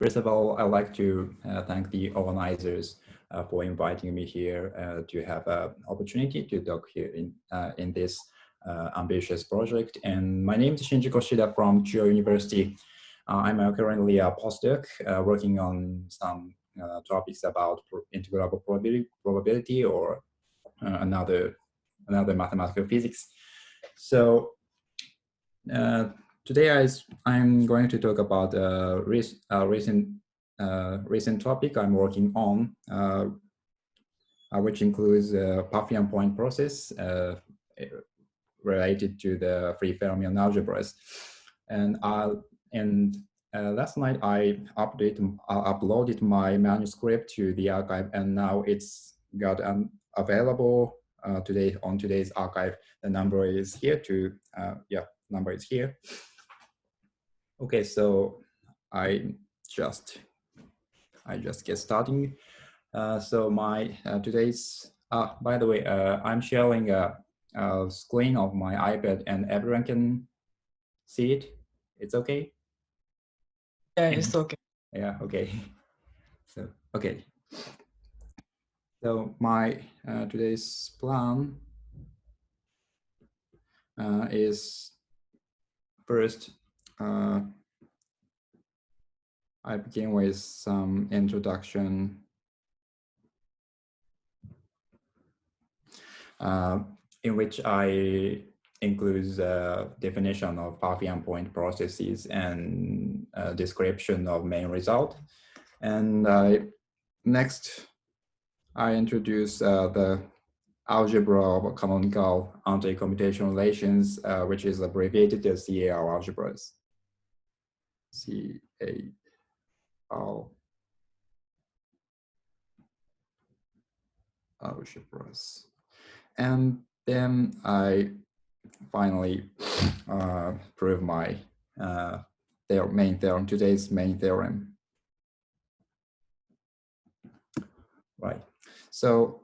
First of all, I'd like to thank the organizers for inviting me here to have an opportunity to talk here in this ambitious project. And my name is Shinji Koshida from Chuo University. I'm currently a postdoc working on some topics about integrable probability or another mathematical physics. So today I'm going to talk about a recent topic I'm working on, which includes Pfaffian point process related to the free fermion algebras. And last night I uploaded my manuscript to the archive, and now it's got available today on today's archive. The number is here to number is here. Okay, so I just get starting. So my today's by the way, I'm sharing a screen of my iPad, and everyone can see it. It's okay. Yeah, it's okay. Yeah, okay. So okay. So my today's plan is first. I begin with some introduction in which I includes a definition of Pfaffian point processes and a description of main result. And next, I introduce the algebra of canonical anti-commutation relations, which is abbreviated as CAL algebras. CAL algebras. And then I finally prove my main theorem, today's main theorem. Right. So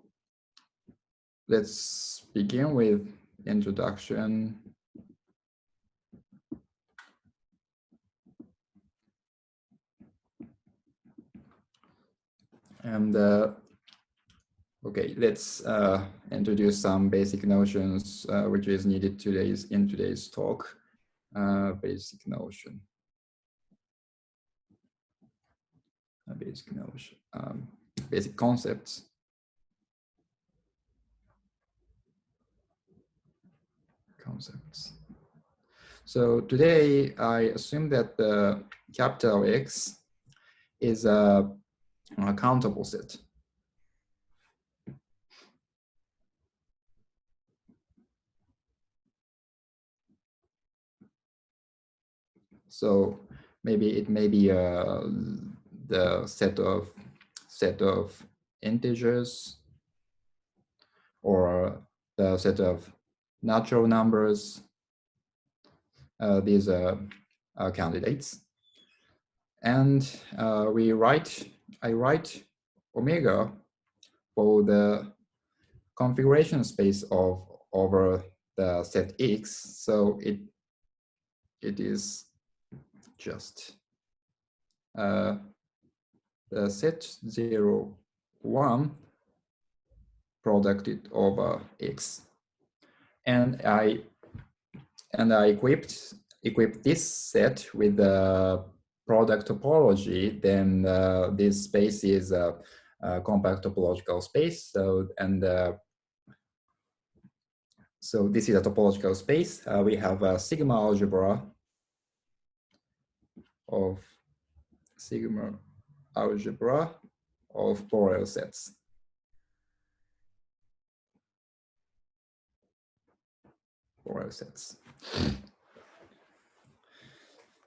let's begin with introduction. And okay, let's introduce some basic notions which is needed in today's talk. Basic notion. Basic concepts. So today I assume that the capital X is a countable set. So maybe it may be the set of integers, or the set of natural numbers. These are candidates, and I write omega for the configuration space over the set X. So it is just the set 0, 1 producted over X, and I equipped this set with the product topology. Then this space is a compact topological space. So so this is a topological space. We have a sigma algebra of Borel sets.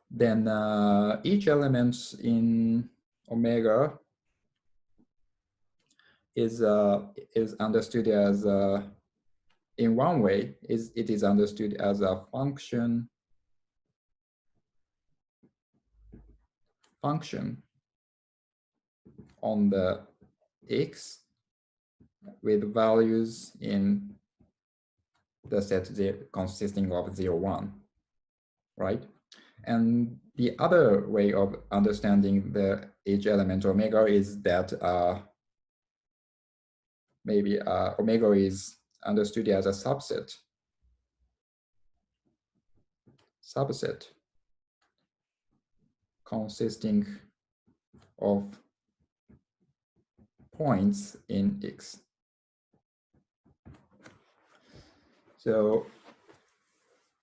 Then each element in omega is understood as in one way it is understood as a function on the X with values in the set consisting of 0, 1, right? And the other way of understanding the each element omega is that maybe omega is understood as a subset consisting of points in X. So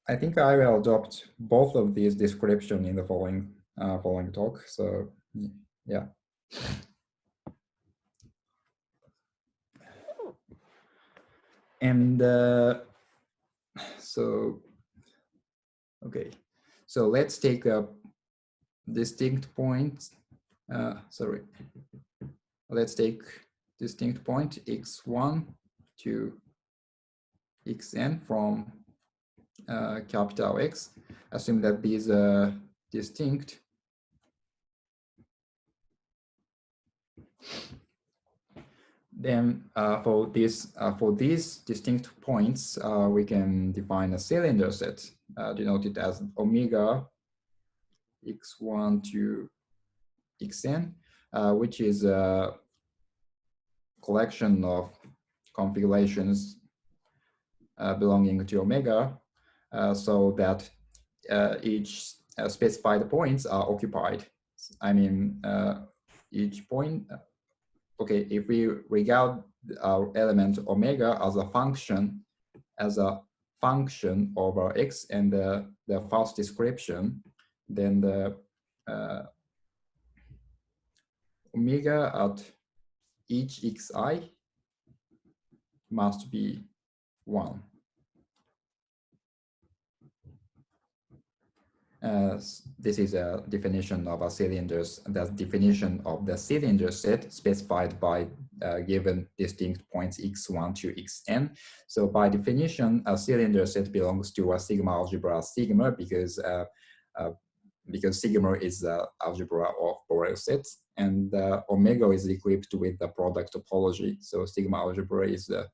I think I will adopt both of these descriptions in the following talk. So yeah. And so, okay. So let's take a distinct point. Let's take distinct point x1 to xn from capital X. Assume that these are distinct. Then for these distinct points, we can define a cylinder set denoted as omega x1 to xn, which is a collection of configurations belonging to omega, so that each specified points are occupied. I mean, each point. Okay, if we regard our element omega as a function over x and the first description, then the omega at each xi must be 1. This is a definition of a cylinders. The definition of the cylinder set specified by given distinct points x1 to xn. So by definition, a cylinder set belongs to a sigma algebra sigma because sigma is the algebra of Borel sets, and omega is equipped with the product topology. So sigma algebra is the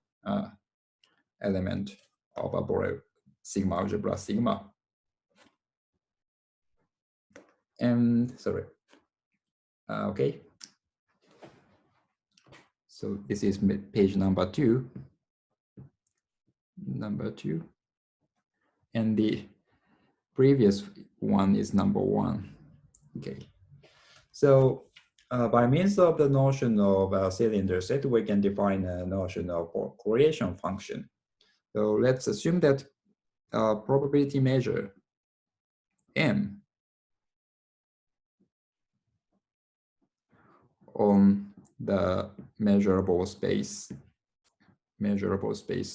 element of a Borel sigma algebra sigma. And sorry. Okay. So this is page number 2. And the previous one is number 1. Okay. So by means of the notion of a cylinder set, we can define a notion of correlation function. So let's assume that probability measure M on the measurable space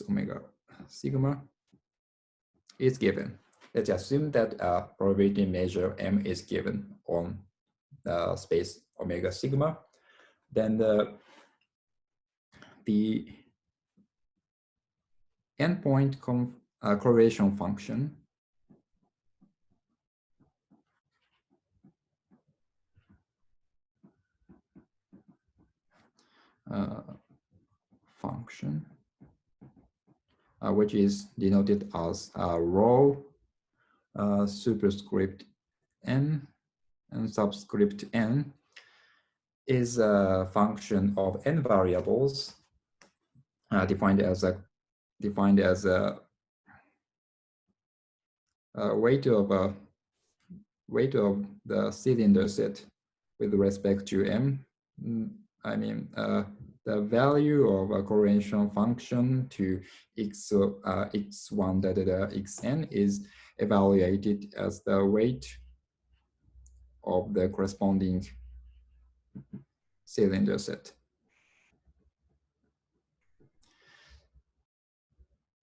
omega sigma is given. Let's assume that a probability measure M is given on the space omega sigma. Then the endpoint correlation function which is denoted as rho superscript n and subscript n, is a function of n variables defined as a weight of the cylinder set with respect to m. I mean, the value of a correlation function to x1 xn is evaluated as the weight of the corresponding cylinder set.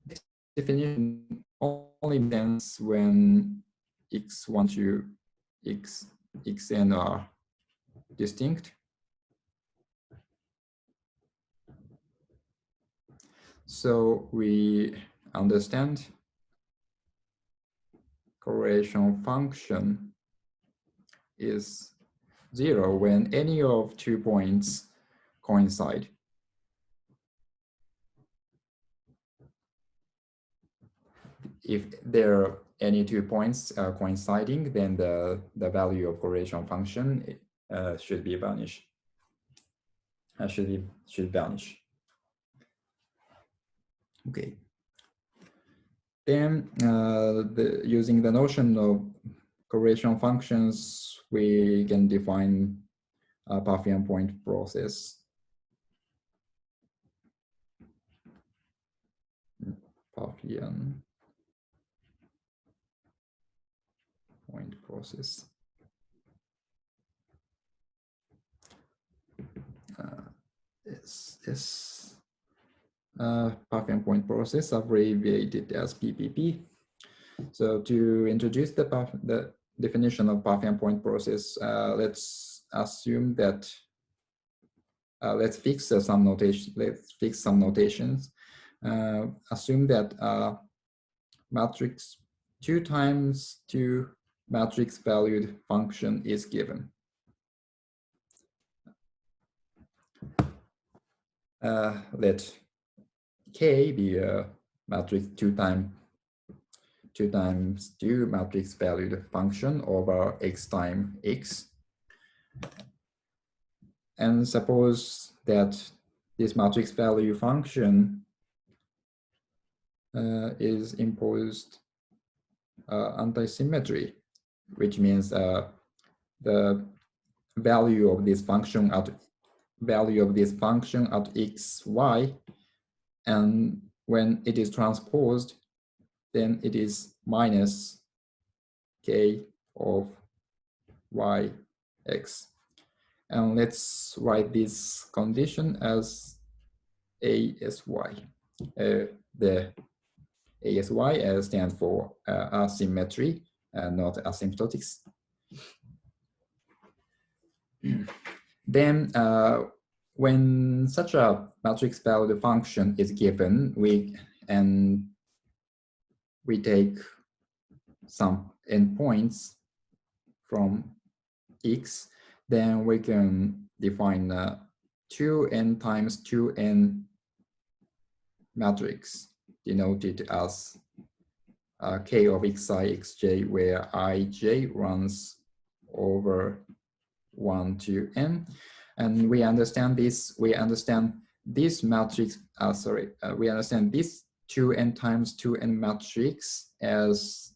This definition only makes sense when x1 to xn are distinct. So we understand correlation function is 0 when any of 2 points coincide. If there are any 2 points coinciding, then the value of correlation function should be vanish. Should vanish. Okay. Then using the notion of correlation functions, we can define a Pfaffian point process. Pfaffian point process. This Pfaffian point process, abbreviated as PPP. So to introduce the definition of Pfaffian point process, let's assume that let's fix some notation. Let's fix some notations. Assume that matrix 2 times 2 matrix valued function is given. Let K be a matrix 2 times 2 matrix valued function over X times X. And suppose that this matrix value function is imposed anti-symmetry, which means the value of this function at x, y, and when it is transposed, then it is minus k of y x. And let's write this condition as ASY. The ASY stands for asymmetry, not asymptotics. Then when such a matrix valued function is given, we take some endpoints from x, then we can define 2n times 2n matrix denoted as k of xi xj, where ij runs over 1 to n. And we understand this matrix, we understand this 2n times 2n matrix as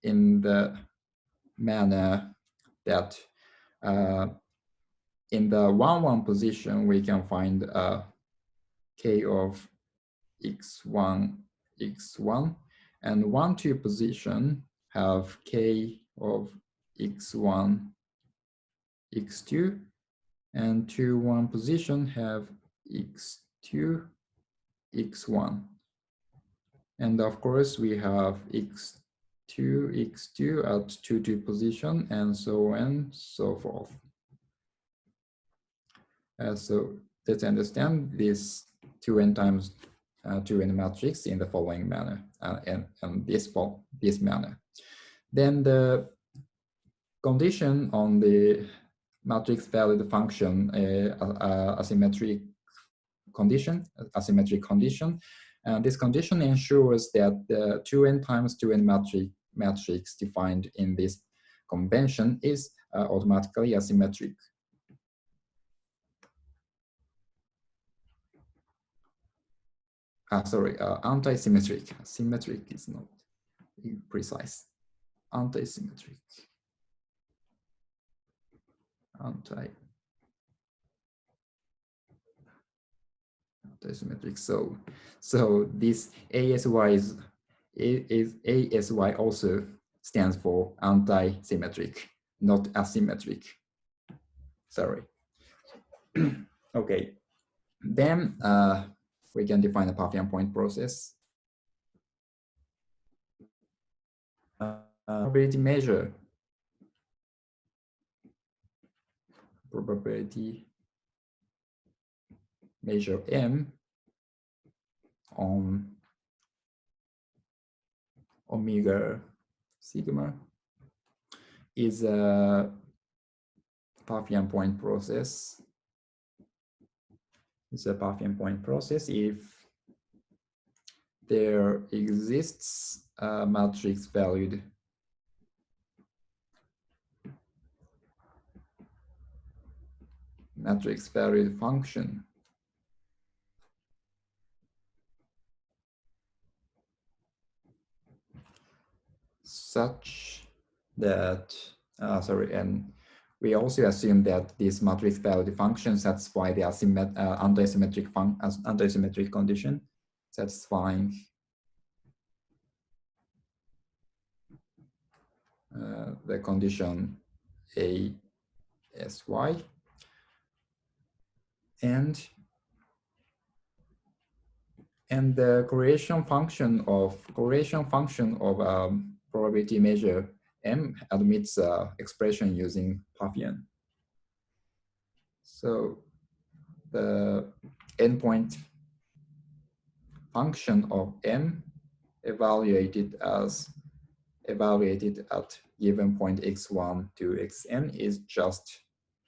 in the manner that in the 1, 1 position, we can find k of x1, x1, and 1, 2 position have k of x1, x2, and 2, 1 position have x2, x1. And of course, we have x2, x2 at 2, 2 position, and so on and so forth. So let's understand this 2n times 2n matrix in the following manner, and this manner. Then the condition on the matrix valued function, asymmetric condition. And this condition ensures that the 2n times 2n matrix defined in this convention is automatically asymmetric. Anti-symmetric. Symmetric is not precise. Anti-symmetric. Anti-symmetric. So this ASY ASY also stands for anti-symmetric, not asymmetric. Sorry. Okay. Then we can define a Pfaffian point process. Probability measure. Probability measure M on omega sigma is a Pfaffian point process. It's a Pfaffian point process if there exists a matrix valued function such that, and we also assume that this matrix valued function satisfy the anti-symmetric condition, satisfying the condition ASY, and the correlation function of probability measure M admits expression using Pfaffian. So the endpoint function of M evaluated at given point x1 to xn is just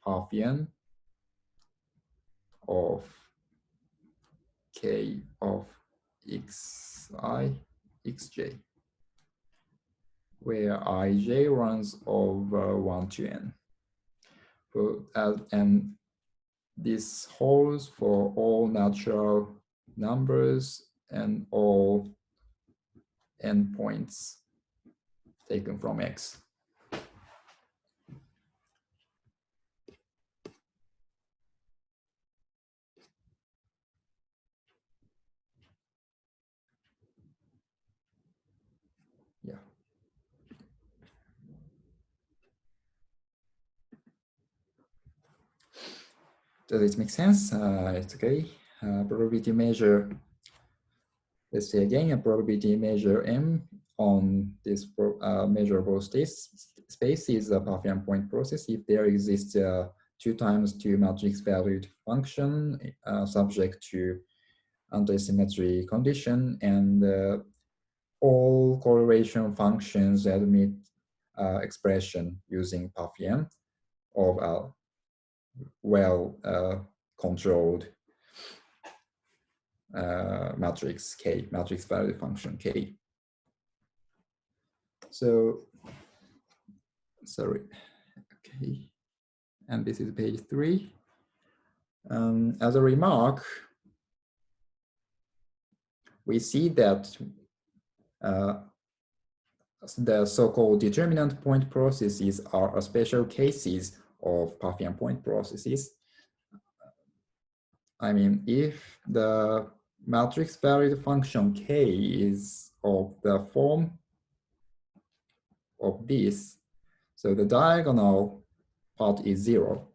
Pfaffian of k of xi, xj, where ij runs over 1 to n. And this holds for all natural numbers and all endpoints taken from X. Yeah. Does this make sense? It's okay. Probability measure, let's say again, a probability measure M on this measurable space is a Pfaffian point process if there exists a 2 times 2 matrix valued function subject to anti-symmetry condition, and all correlation functions admit expression using Pfaffian of a well-controlled matrix K, matrix value function K. So, sorry, okay. And this is page 3. As a remark, we see that the so-called determinant point processes are special cases of Pfaffian point processes. I mean, if the matrix valued function K is of the form of this, so the diagonal part is 0,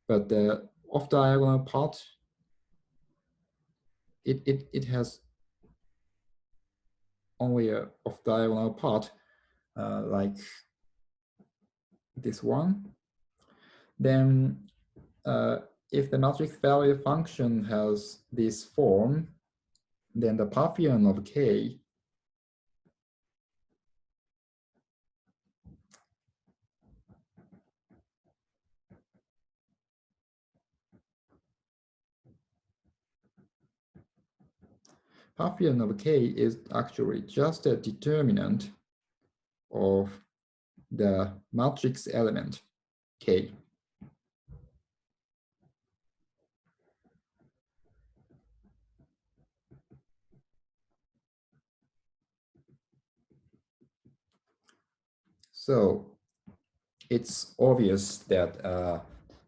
but the off-diagonal part, it has only a off-diagonal part like this one. Then if the matrix value function has this form, then the Pfaffian of K is actually just a determinant of the matrix element K. So it's obvious that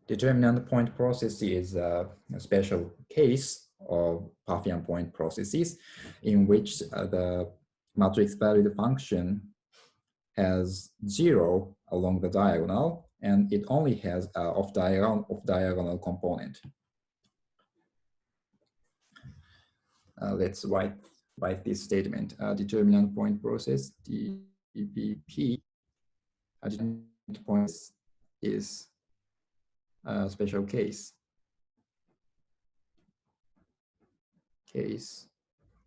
determinant point process is a special case of Pfaffian point processes in which the matrix valued function has 0 along the diagonal, and it only has an off-diagonal component. Let's write this statement. Determinant point process, DPP, determinant point is a special case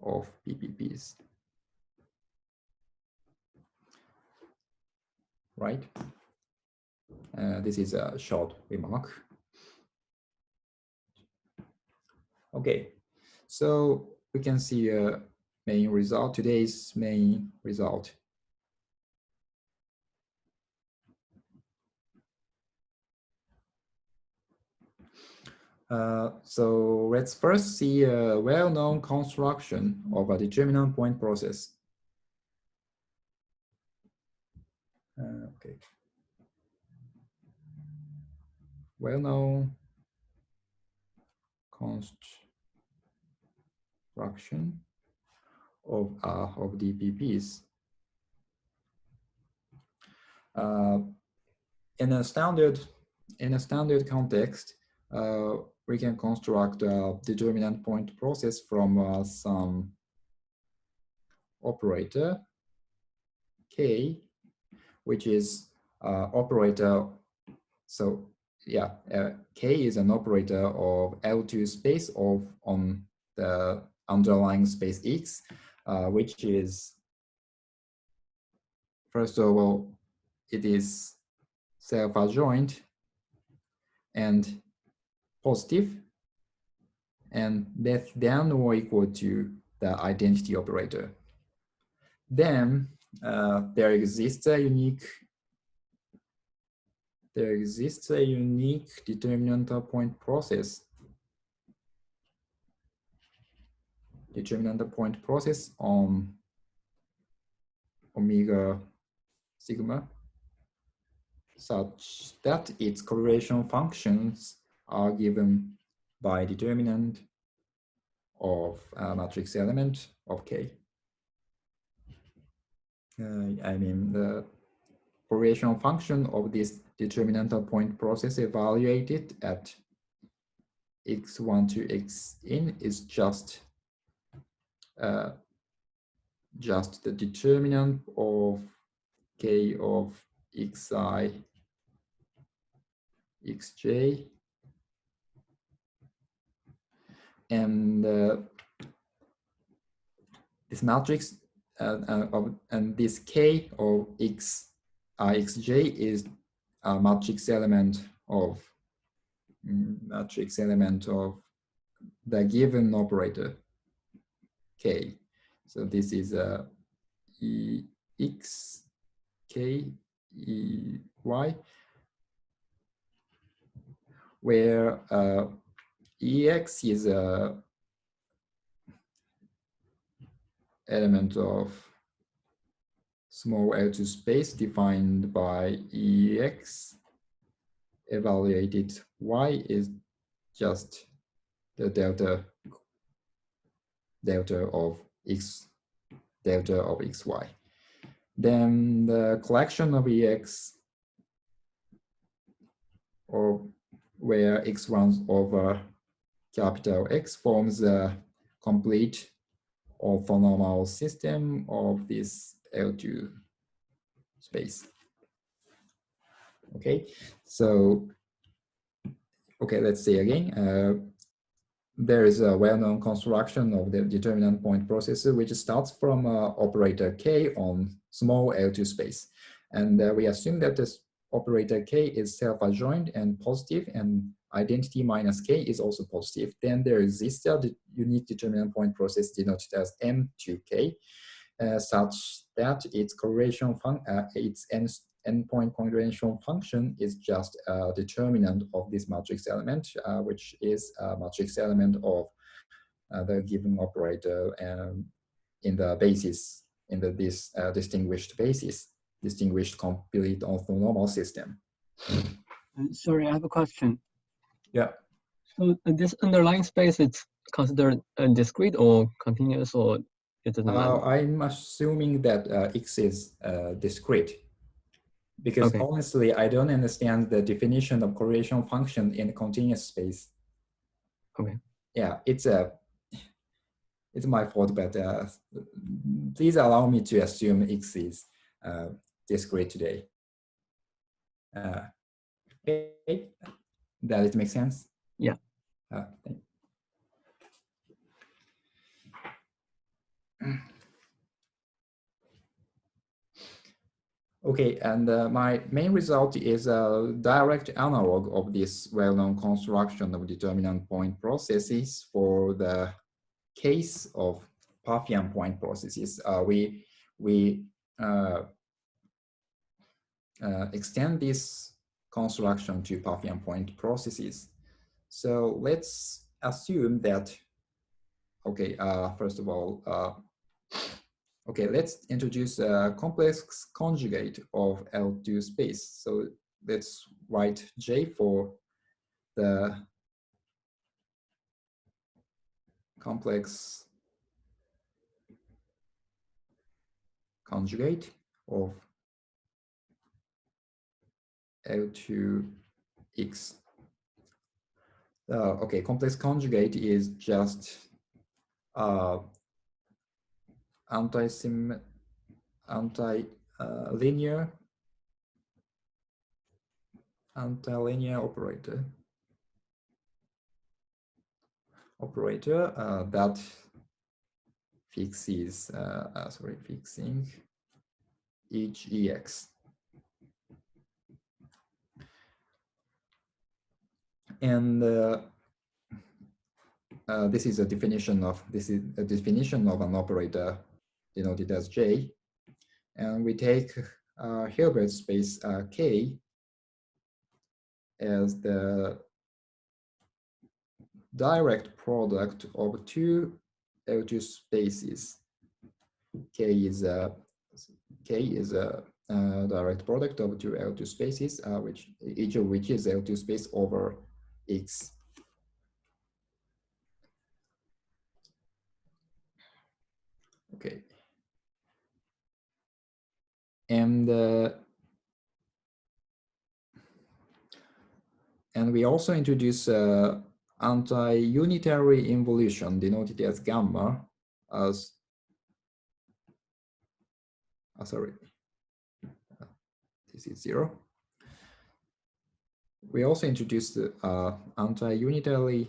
of PPPs. Right? This is a short remark. Okay, so we can see main result, today's main result. So let's first see a well-known construction of a determinant point process. Okay. Well-known construction of DPPs. In a standard context, we can construct a determinant point process from some operator K, which is operator. So yeah, K is an operator of L2 space on the underlying space X, which is, first of all, it is self-adjoint and positive, and less than or equal to the identity operator. Then there exists a unique determinantal point process. Determinantal point process on omega sigma, such that its correlation functions are given by determinant of a matrix element of K. I mean, the correlation function of this determinantal point process evaluated at x1 to xn is just the determinant of K of xi, xj, and this matrix and this K of xj is a matrix element of the given operator K. So this is a x K E y, where Ex is a element of small L2 space defined by Ex. Evaluated Y is just the delta of xy. Then the collection of Ex, or where x runs over capital X, forms a complete orthonormal system of this L2 space. Okay, so let's say again. There is a well-known construction of the determinant point processor, which starts from operator K on small L2 space. And we assume that this operator K is self-adjoint and positive, and identity minus K is also positive. Then there exists a unique determinant point process denoted as M to K, such that its correlation its endpoint correlation function is just a determinant of this matrix element, which is a matrix element of the given operator in the basis, in this distinguished basis, distinguished complete orthonormal system. Sorry, I have a question. Yeah. So this underlying space, it's considered discrete or continuous, or it doesn't matter? I'm assuming that X is discrete. Because honestly, I don't understand the definition of correlation function in continuous space. Okay. Yeah, it's my fault, but please allow me to assume X is discrete today. Okay, does it make sense? Yeah. Okay, and my main result is a direct analog of this well-known construction of determinant point processes for the case of Pfaffian point processes. We extend this construction to Pfaffian point processes. So let's assume that, okay, first of all, okay, let's introduce a complex conjugate of L2 space. So let's write J for the complex conjugate of L2x. Okay, complex conjugate is just anti-linear operator that fixes fixing each ex. And this is a definition of an operator denoted as J, and we take Hilbert space K as the direct product of two L2 spaces. K is a direct product of two L2 spaces, each of which is L2 space over X. Okay. And we also introduce anti-unitary involution denoted as gamma as this is 0. We also introduced anti-unitary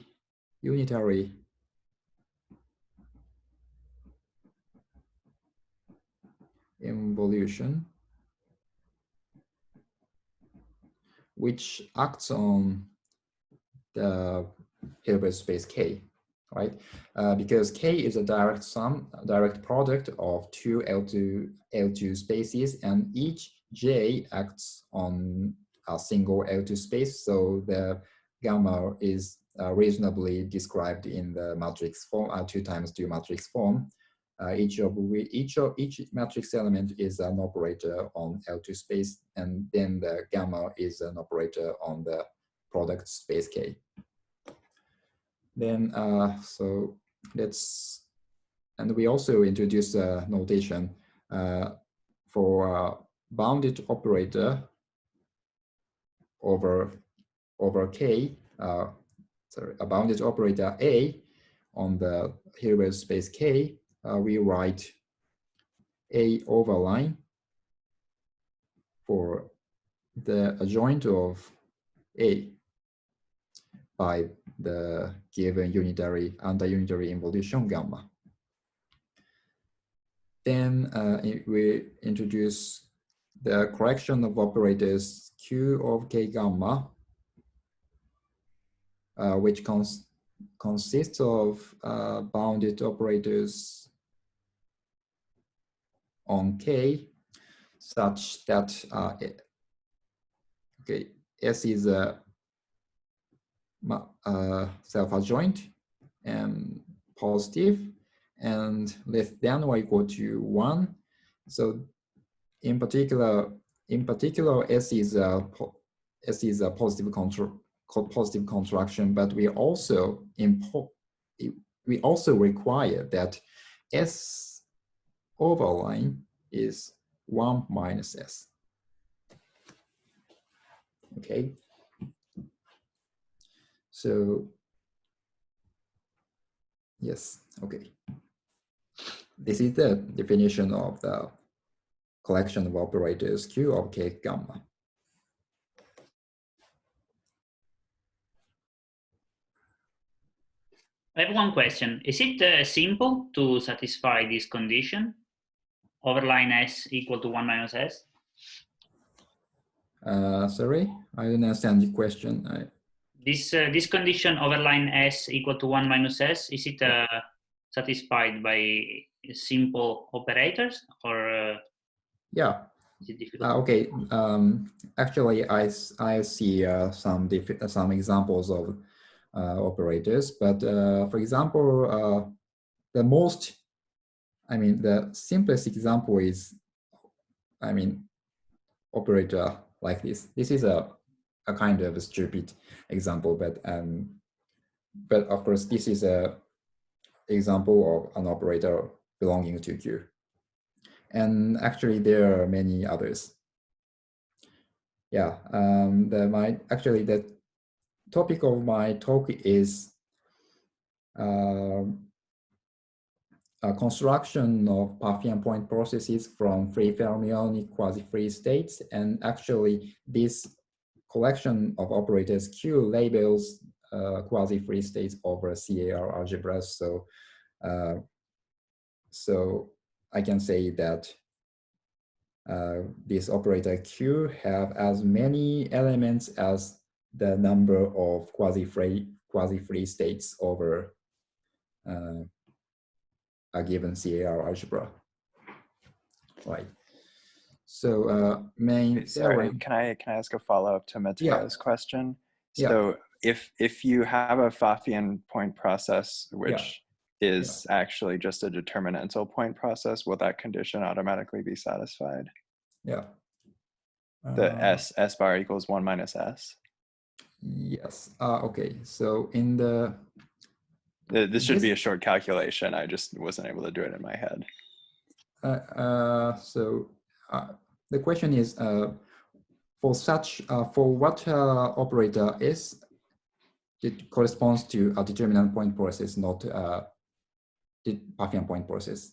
involution, which acts on the Hilbert space K, right? Because K is a direct product of two L2 spaces, and each J acts on a single L2 space, so the gamma is reasonably described in the matrix form, 2 times 2 matrix form. Each matrix element is an operator on L2 space, and then the gamma is an operator on the product space K. Then so let's, and we also introduce a notation for a bounded operator over K, a bounded operator A on the Hilbert space K. We write A overline for the adjoint of A by the given anti-unitary involution gamma. Then we introduce the correction of operators Q of K gamma, which consists of bounded operators on K such that okay, S is a self-adjoint and positive and less than or equal to 1. So in particular S is a positive construction, but we also require that S overline is 1 minus S. Okay. So yes, okay. This is the definition of the collection of operators Q of K gamma. I have one question. Is it simple to satisfy this condition? Overline S equal to 1 minus S? Sorry, I don't understand the question. This condition overline S equal to 1 minus S, is it satisfied by simple operators, or Yeah. is it difficult? Okay. Actually, I see some examples of operators, but for example, the simplest example is, operator like this. This is a kind of a stupid example, but of course this is a example of an operator belonging to Q. And actually there are many others. Yeah, the topic of my talk is a construction of Pfaffian point processes from free fermionic quasi-free states. And actually this collection of operators Q labels quasi-free states over CAR algebras. So I can say that this operator Q have as many elements as the number of quasi-free states over a given CAR algebra. Right. So main theorem. Can I ask a follow-up to Matteo's question? So if you have a Pfaffian point process, which is actually just a determinantal point process, will that condition automatically be satisfied? Yeah. The S bar equals 1 minus S? Yes. Okay. So in the... This should be a short calculation. I just wasn't able to do it in my head. The question is, for what operator S, it corresponds to a determinant point process, not the Pfaffian point process.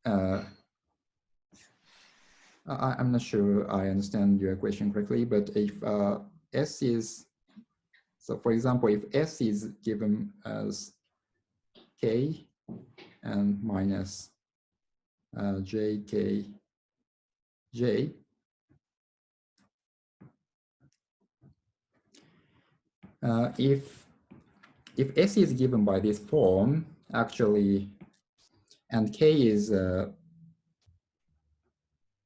I'm not sure I understand your question correctly, but if S is, so for example, if S is given as K and minus JK, J, if S is given by this form, actually, and K is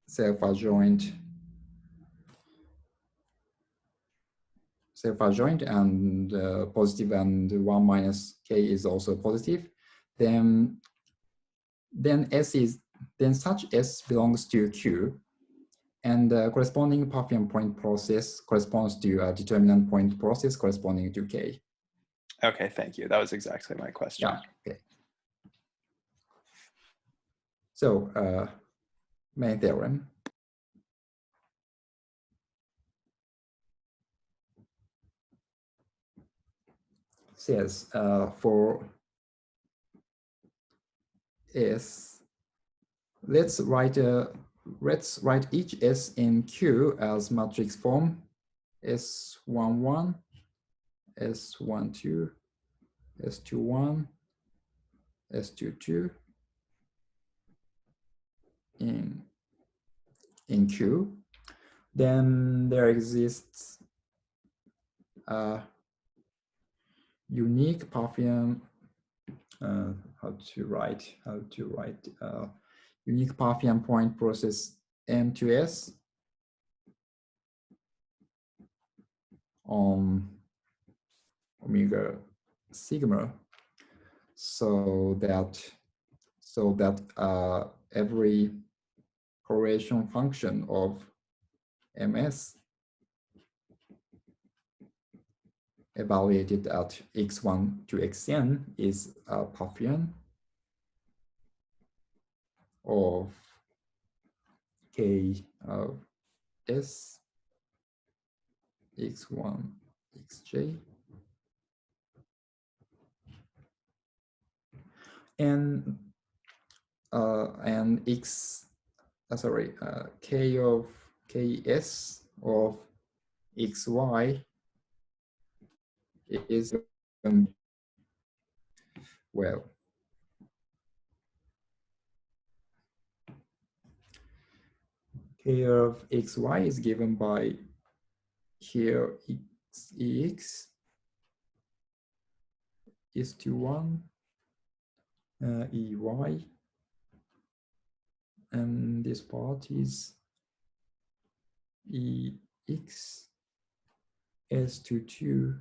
self-adjoint and positive, and 1 minus K is also positive, then such S belongs to Q, and the corresponding Pfaffian point process corresponds to a determinant point process corresponding to K. Okay, thank you. That was exactly my question. Yeah. Okay. So main theorem. Says for S, let's write each S in Q as matrix form: S11, S12, S21, S22 in Q. Then there exists a unique Pfaffian unique Pfaffian point process M to S on omega sigma, so that every correlation function of MS evaluated at x1 to xn is a Pfaffian of K of S x1 xj, and K of Ks of xy is well, K of xy is given by here x is to 1, EY, and this part is EX S to 2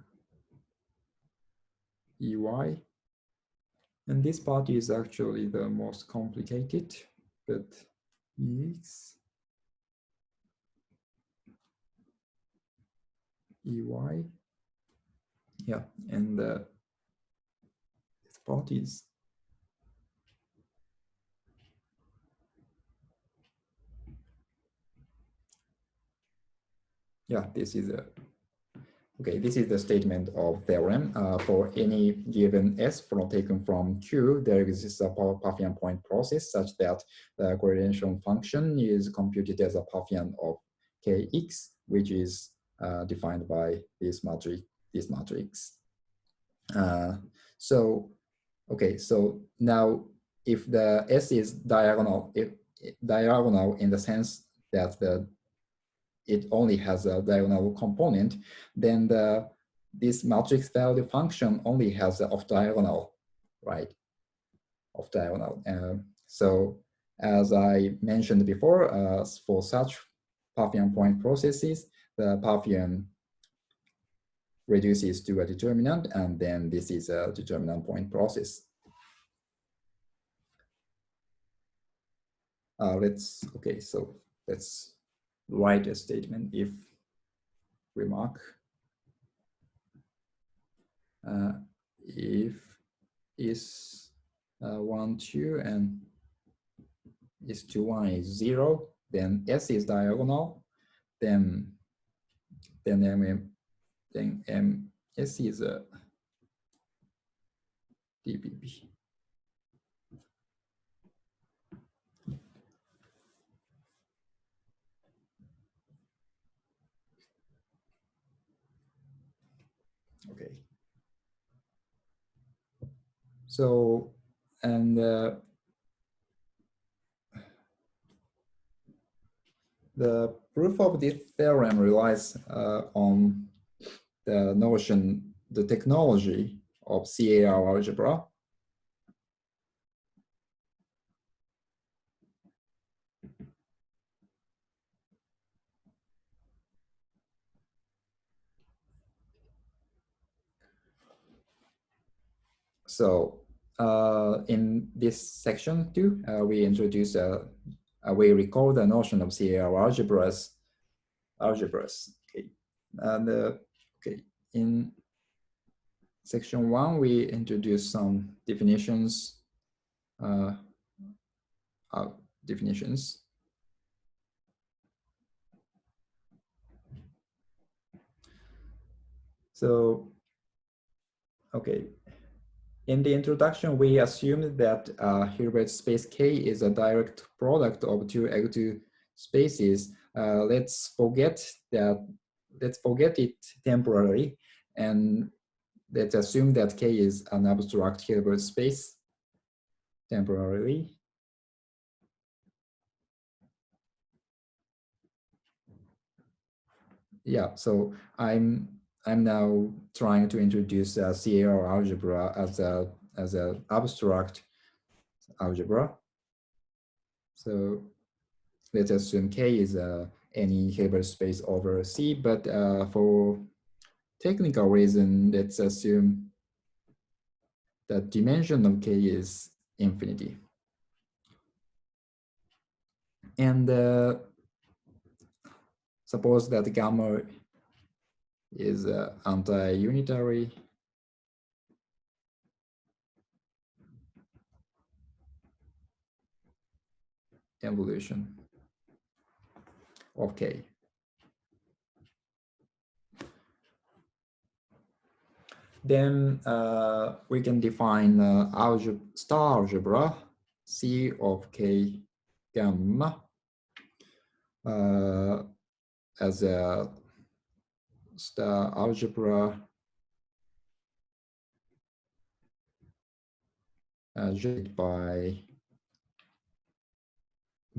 EY, and this part is actually the most complicated, but EX EY, yeah, and this part is this is a okay. This is the statement of theorem. For any given S taken from Q, there exists a Pfaffian point process such that the correlation function is computed as a Pfaffian of Kx, which is defined by this matrix. So now if the S is diagonal, diagonal in the sense that it only has a diagonal component, then this matrix value function only has the off diagonal, right? Off diagonal. So as I mentioned before, for such Pfaffian point processes, the Pfaffian reduces to a determinant, and then this is a determinant point process. Let's write a statement if we mark if is 1, 2, and is 2, 1 is 0, then S is diagonal, then S is a DBB. Okay. So, and the proof of this theorem relies on the notion, the technology of CAR algebra. So in this section too, we introduce we recall the notion of CAR algebras. Okay, and okay, in section 1 we introduce some definitions. So, okay. In the introduction, we assumed that Hilbert space K is a direct product of two L2 spaces. Let's forget it temporarily, and let's assume that K is an abstract Hilbert space temporarily. Yeah, so I'm now trying to introduce CAR algebra as a abstract algebra. So let's assume K is any Hilbert space over C, but for technical reason, let's assume that dimension of K is infinity. And suppose that gamma is anti-unitary evolution of K. Then we can define star algebra C of K gamma as a star algebra generated by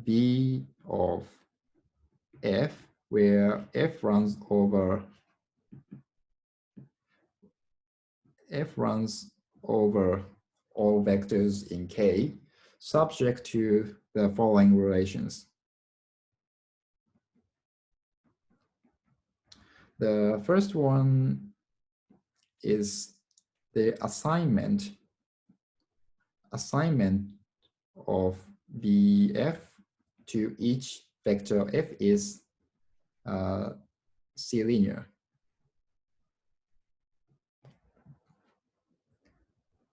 B of F, where F runs over all vectors in K subject to the following relations. The first one is the assignment of Bf to each vector F is C-linear.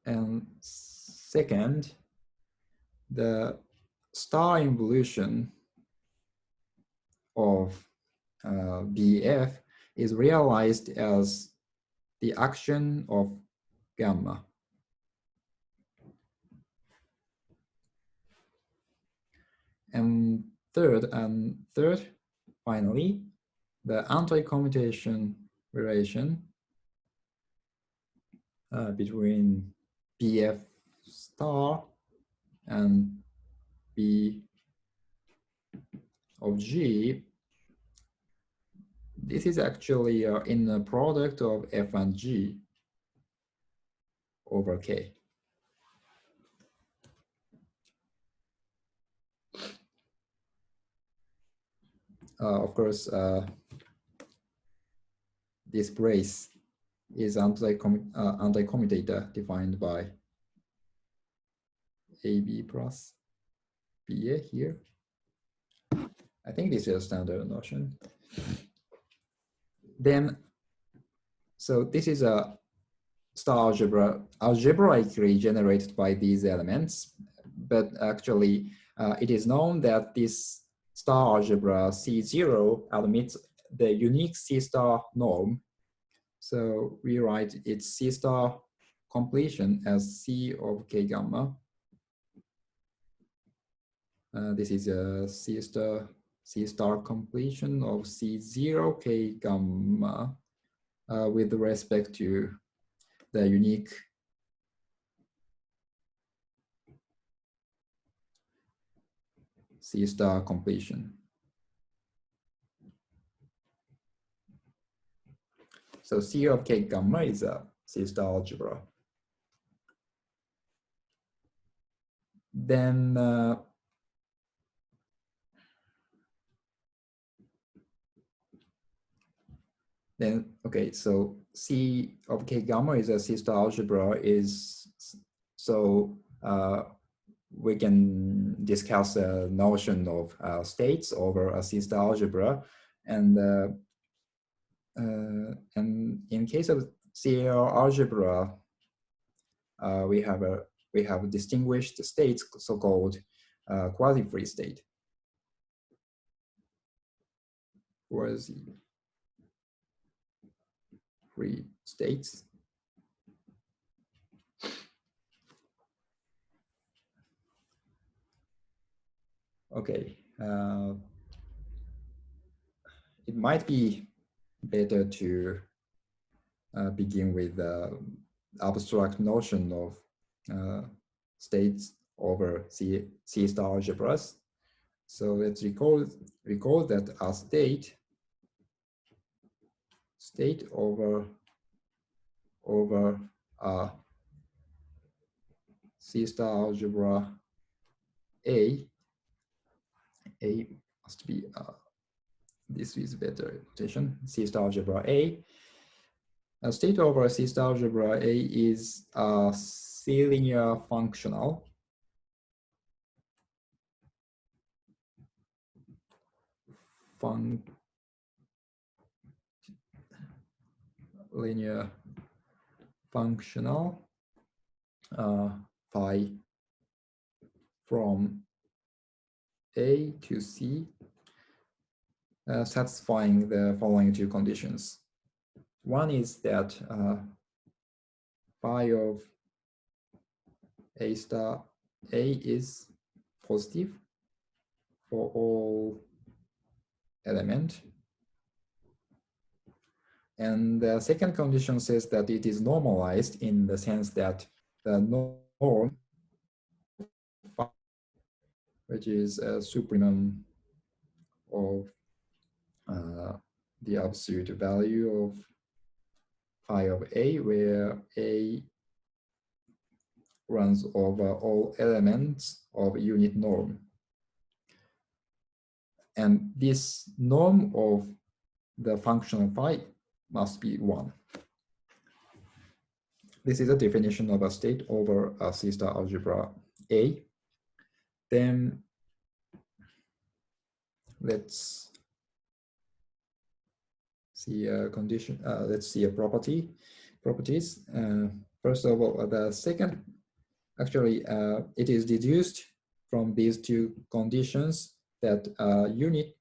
And second, the star involution of Bf is realized as the action of gamma. And third, finally, the anti-commutation relation between Bf star and B of G. This is actually an inner product of F and G over K. Of course, this brace is anti-commutator defined by AB plus BA here. I think this is a standard notion. Then, so this is a star algebra algebraically generated by these elements, but actually it is known that this star algebra C0 admits the unique C star norm. So we write its C star completion as C of K gamma. This is a C star completion of C0 K gamma with respect to the unique C star completion. So C of K gamma is a C star algebra. Then okay, so C of K gamma is a C star algebra we can discuss a notion of states over a C star algebra, and in case of CL algebra, we have distinguished states, so-called quasi-free state. Quasi-free states. Okay, it might be better to begin with the abstract notion of states over C star algebras. So let's recall that a state over C star algebra A must be this is better notation. C star algebra A. A state over C star algebra A is a C-linear functional. Linear functional phi from A to C, satisfying the following two conditions. One is that phi of A star A is positive for all element. And the second condition says that it is normalized in the sense that the norm, which is a supremum of the absolute value of phi of A, where A runs over all elements of unit norm. And this norm of the function phi must be 1. This is a definition of a state over a C-star algebra A. Then let's see a condition. Let's see a properties. First of all, the second, actually, it is deduced from these two conditions that unit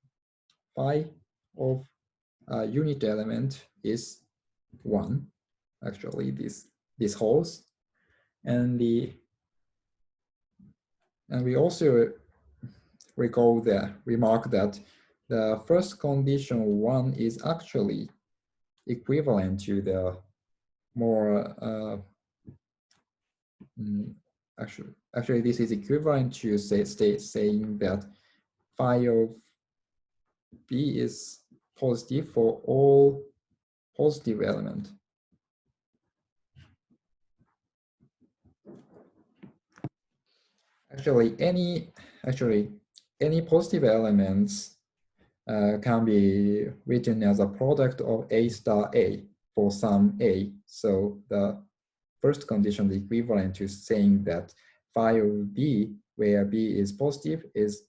phi of a unit element is 1. Actually, this holds, and we also remark that the first condition 1 is actually equivalent to the more actually this is equivalent to saying that phi of B is positive for all positive element. Actually, any positive elements can be written as a product of A star A for some A. So the first condition is equivalent to saying that phi of B, where B is positive, is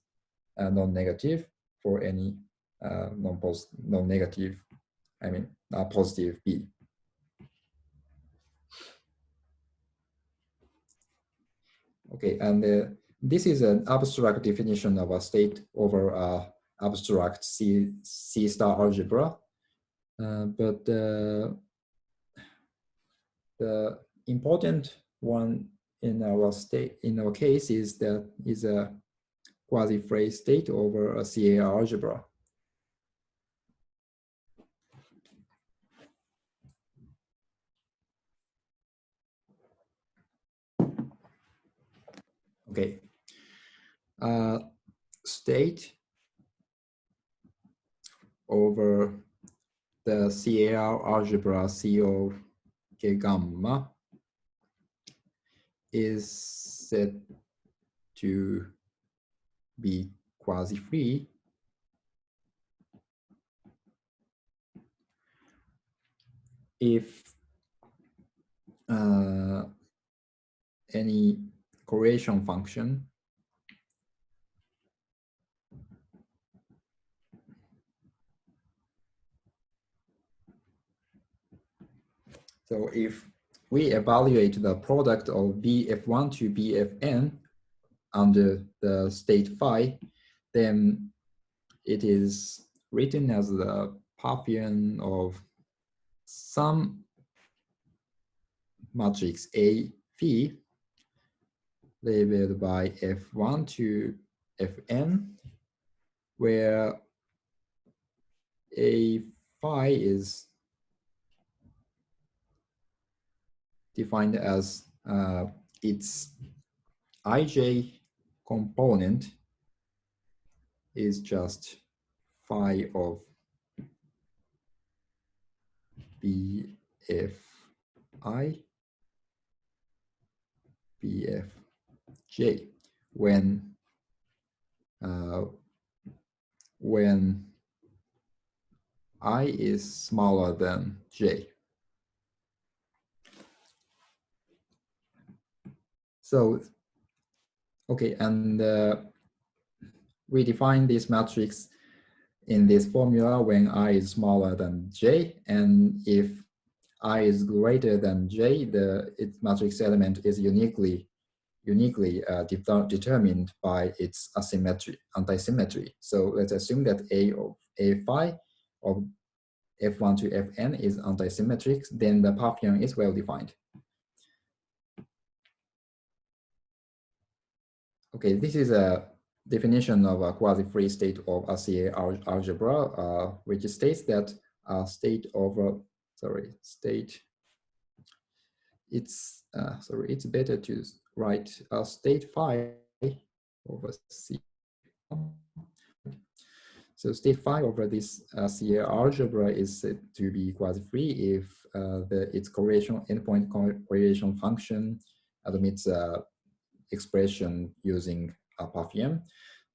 non-negative for any non-negative, positive B. Okay, and this is an abstract definition of a state over abstract C-star algebra. But the important one in our case is a quasi-free state over a CAR algebra. Okay, state over the CAR algebra CO K gamma is said to be quasi-free if any correlation function so if we evaluate the product of BF1 to BFN under the state phi, then it is written as the Pfaffian of some matrix A phi labeled by F1 to Fn, where A phi is defined as its ij component is just phi of BFI, BFJ, when I is smaller than J. So, okay, and we define this matrix in this formula when I is smaller than J, and if I is greater than J, its matrix element is uniquely determined by its anti-symmetry. So let's assume that A phi of F1 to Fn is anti-symmetric, then the Pfaffian is well defined. Okay, this is a definition of a quasi-free state of a CA algebra, which states that a state over, it's better to write a state phi over C. So state phi over this CA algebra is said to be quasi-free if its correlation endpoint correlation function admits expression using Pfaffian.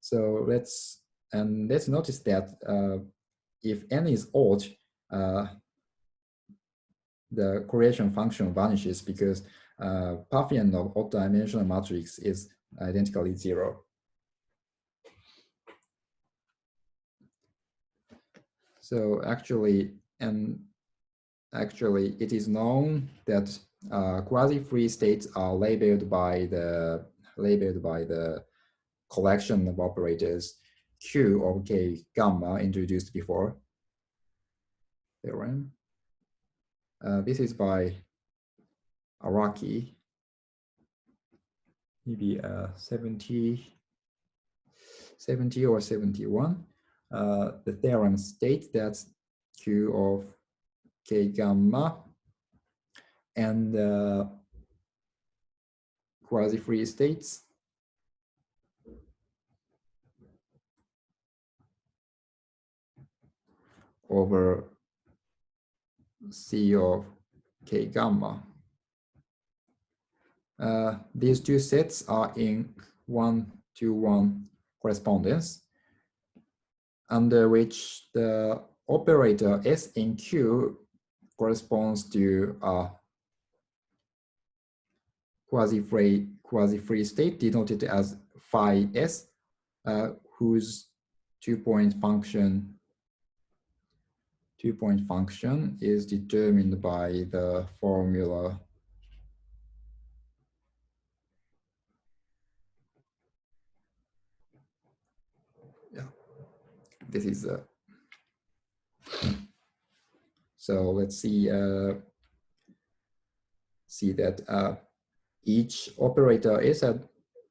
So let's notice that if n is odd, the correlation function vanishes because Pfaffian of odd dimensional matrix is identically 0. So actually it is known that quasi-free states are labeled by the collection of operators Q of K gamma introduced before. Theorem. This is by Araki, maybe 70 or 71. The theorem states that Q of K gamma and quasi-free states over C of K gamma. These two sets are in 1-to-1 correspondence, under which the operator S in Q corresponds to a quasi-free state denoted as phi S, whose two-point function is determined by the formula this is so let's see that each operator is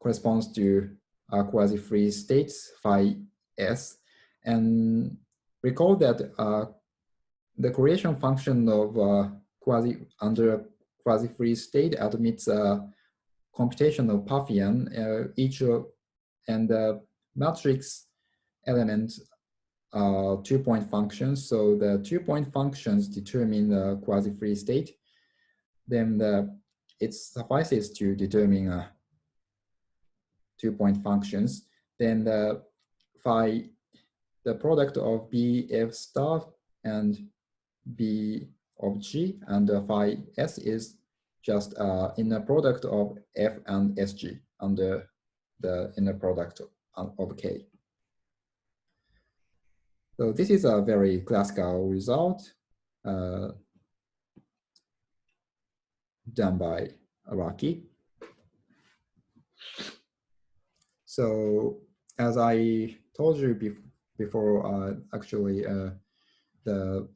corresponds to a quasi-free states phi S, and recall that the correlation function of under quasi-free state admits a computation of Pfaffian and the matrix element two-point functions. So the two-point functions determine the quasi-free state. Then it suffices to determine two-point functions. Then the product of BF star and B of G and phi S is just inner product of F and SG under the inner product of K. So this is a very classical result done by Araki. So as I told you before, actually the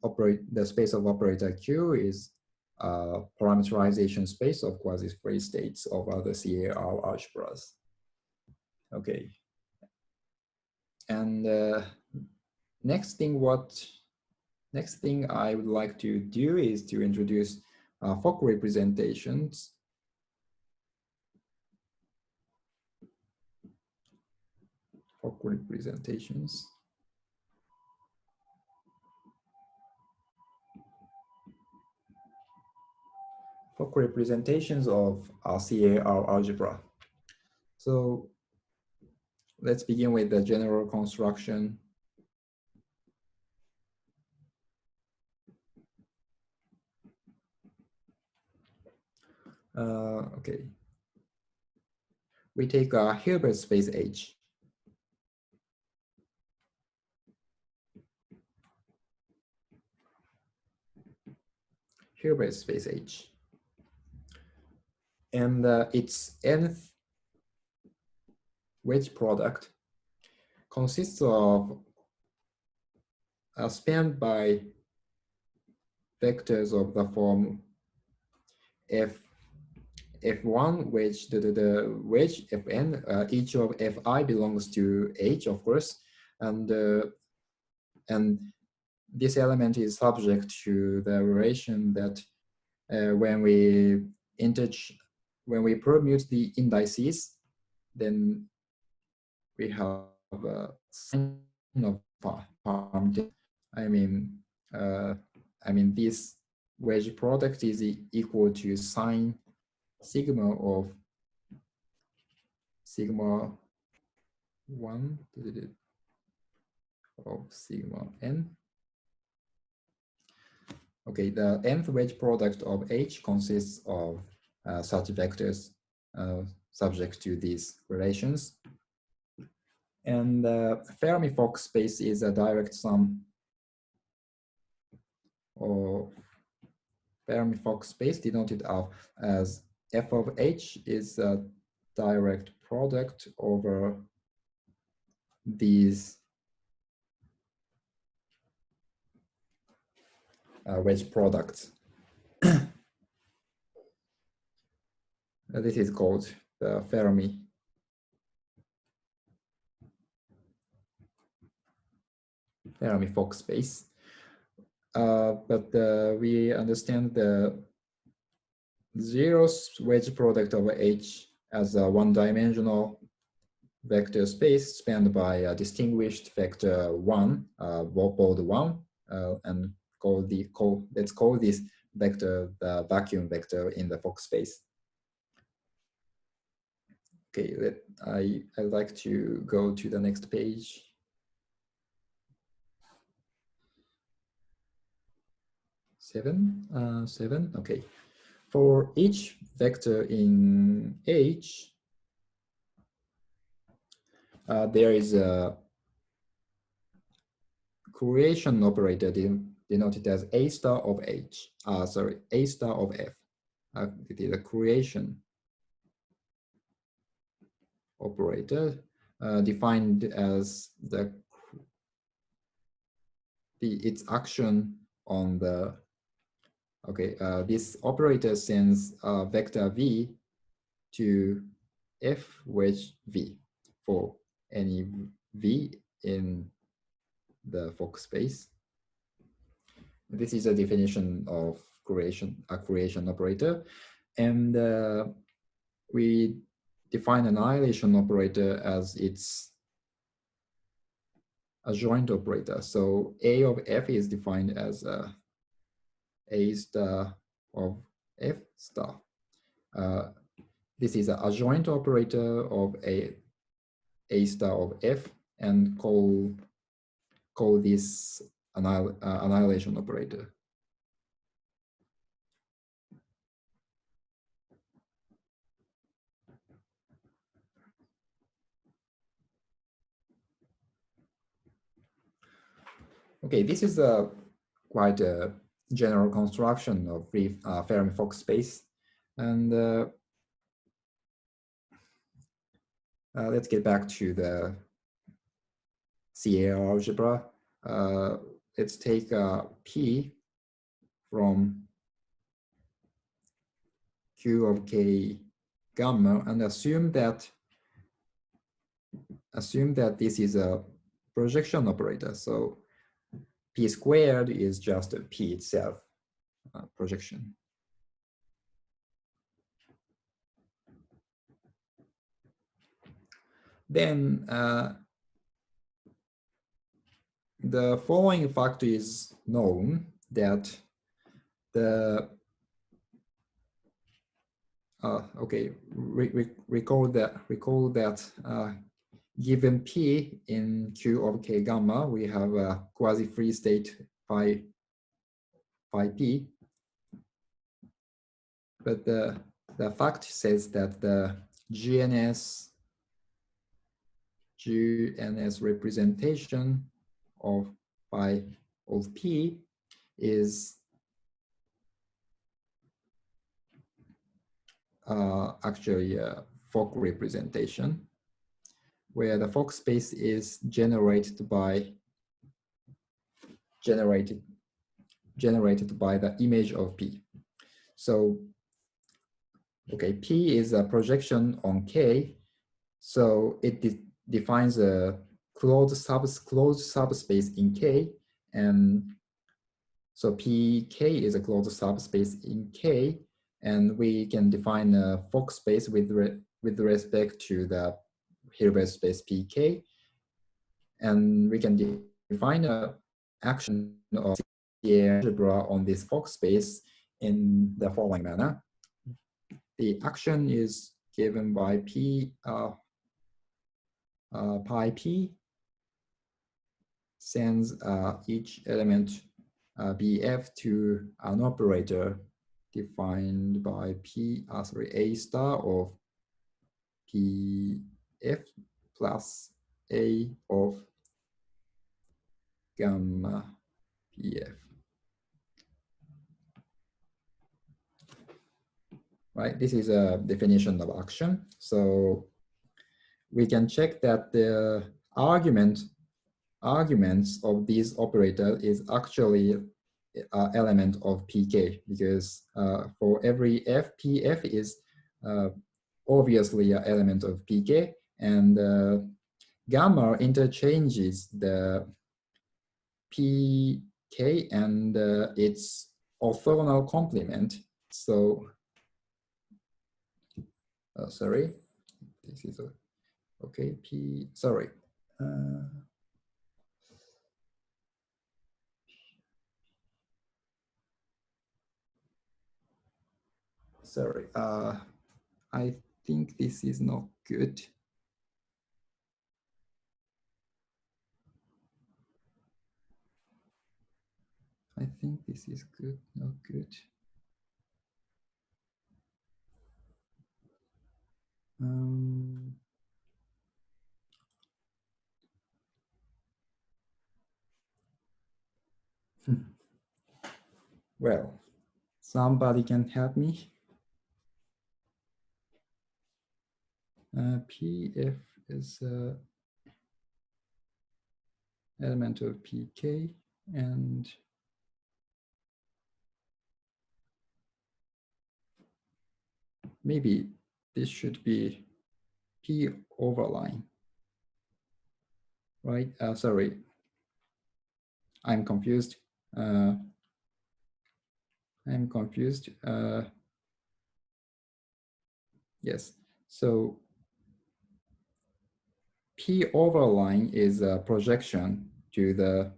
space of operator Q is a parameterization space of quasi-free states of other CAR algebras. Okay. And next thing I would like to do is to introduce Fock representations. Fock representations. Fock representations of CAR algebra. So let's begin with the general construction. Okay. We take a Hilbert space H. Hilbert space H. And its nth wedge product consists of spanned by vectors of the form F1 wedge, the wedge Fn, each of Fi belongs to H, of course, and this element is subject to the relation that when we permute the indices, then we have a sign of permutation. I mean, this wedge product is equal to sine sigma of sigma 1 of sigma n. Okay, the nth wedge product of H consists of such vectors subject to these relations. And Fermi-Fock space is a direct sum of Fermi-Fock space denoted as f of H is a direct product over these wedge products. This is called the Fermi-Fock space. But we understand the zeroth wedge product of H as a one-dimensional vector space spanned by a distinguished vector 1, bold 1, and let's call this vector the vacuum vector in the Fock space. Okay, I'd like to go to the next page. Seven, okay. For each vector in H, there is a creation operator denoted as A star of H. A star of F. It is a creation operator defined as its action on the. Okay, this operator sends vector v to F wedge v for any v in the Fock space. This is a definition of a creation operator, and we define annihilation operator as its adjoint operator. So A of F is defined as A star of F star. This is an adjoint operator of A star of F, and call this annihilation operator. Okay, this is quite a general construction of Fermi-Fock space, and let's get back to the CAR algebra. Let's take P from Q of K gamma and assume that this is a projection operator. So P squared is just P itself, projection. Then the following fact is known, that recall that given P in Q of K gamma, we have a quasi-free state phi P. But the fact says that the GNS representation of phi of P is actually a Fock representation, where the Fock space is generated by the image of P. So, okay, P is a projection on K, so it defines a closed subspace in K, and so PK is a closed subspace in K, and we can define a Fock space with respect to the Hilbert space PK, and we can define an action of the algebra on this Fock space in the following manner. the action is given by pi p, sends each element bf to an operator defined by a star of pf plus a of gamma pf. Right, this is a definition of action. So we can check that the arguments of this operator is actually an element of pk, because for every f, pf is obviously an element of pk, and gamma interchanges the pk and its orthogonal complement. So sorry, this is okay. Sorry. Sorry. I think this is not good. I think this is good, not good. Well, somebody can help me. Pf is element of pk, and maybe this should be p overline, right? Sorry, I'm confused. I'm confused. Yes, so P overline is a projection to the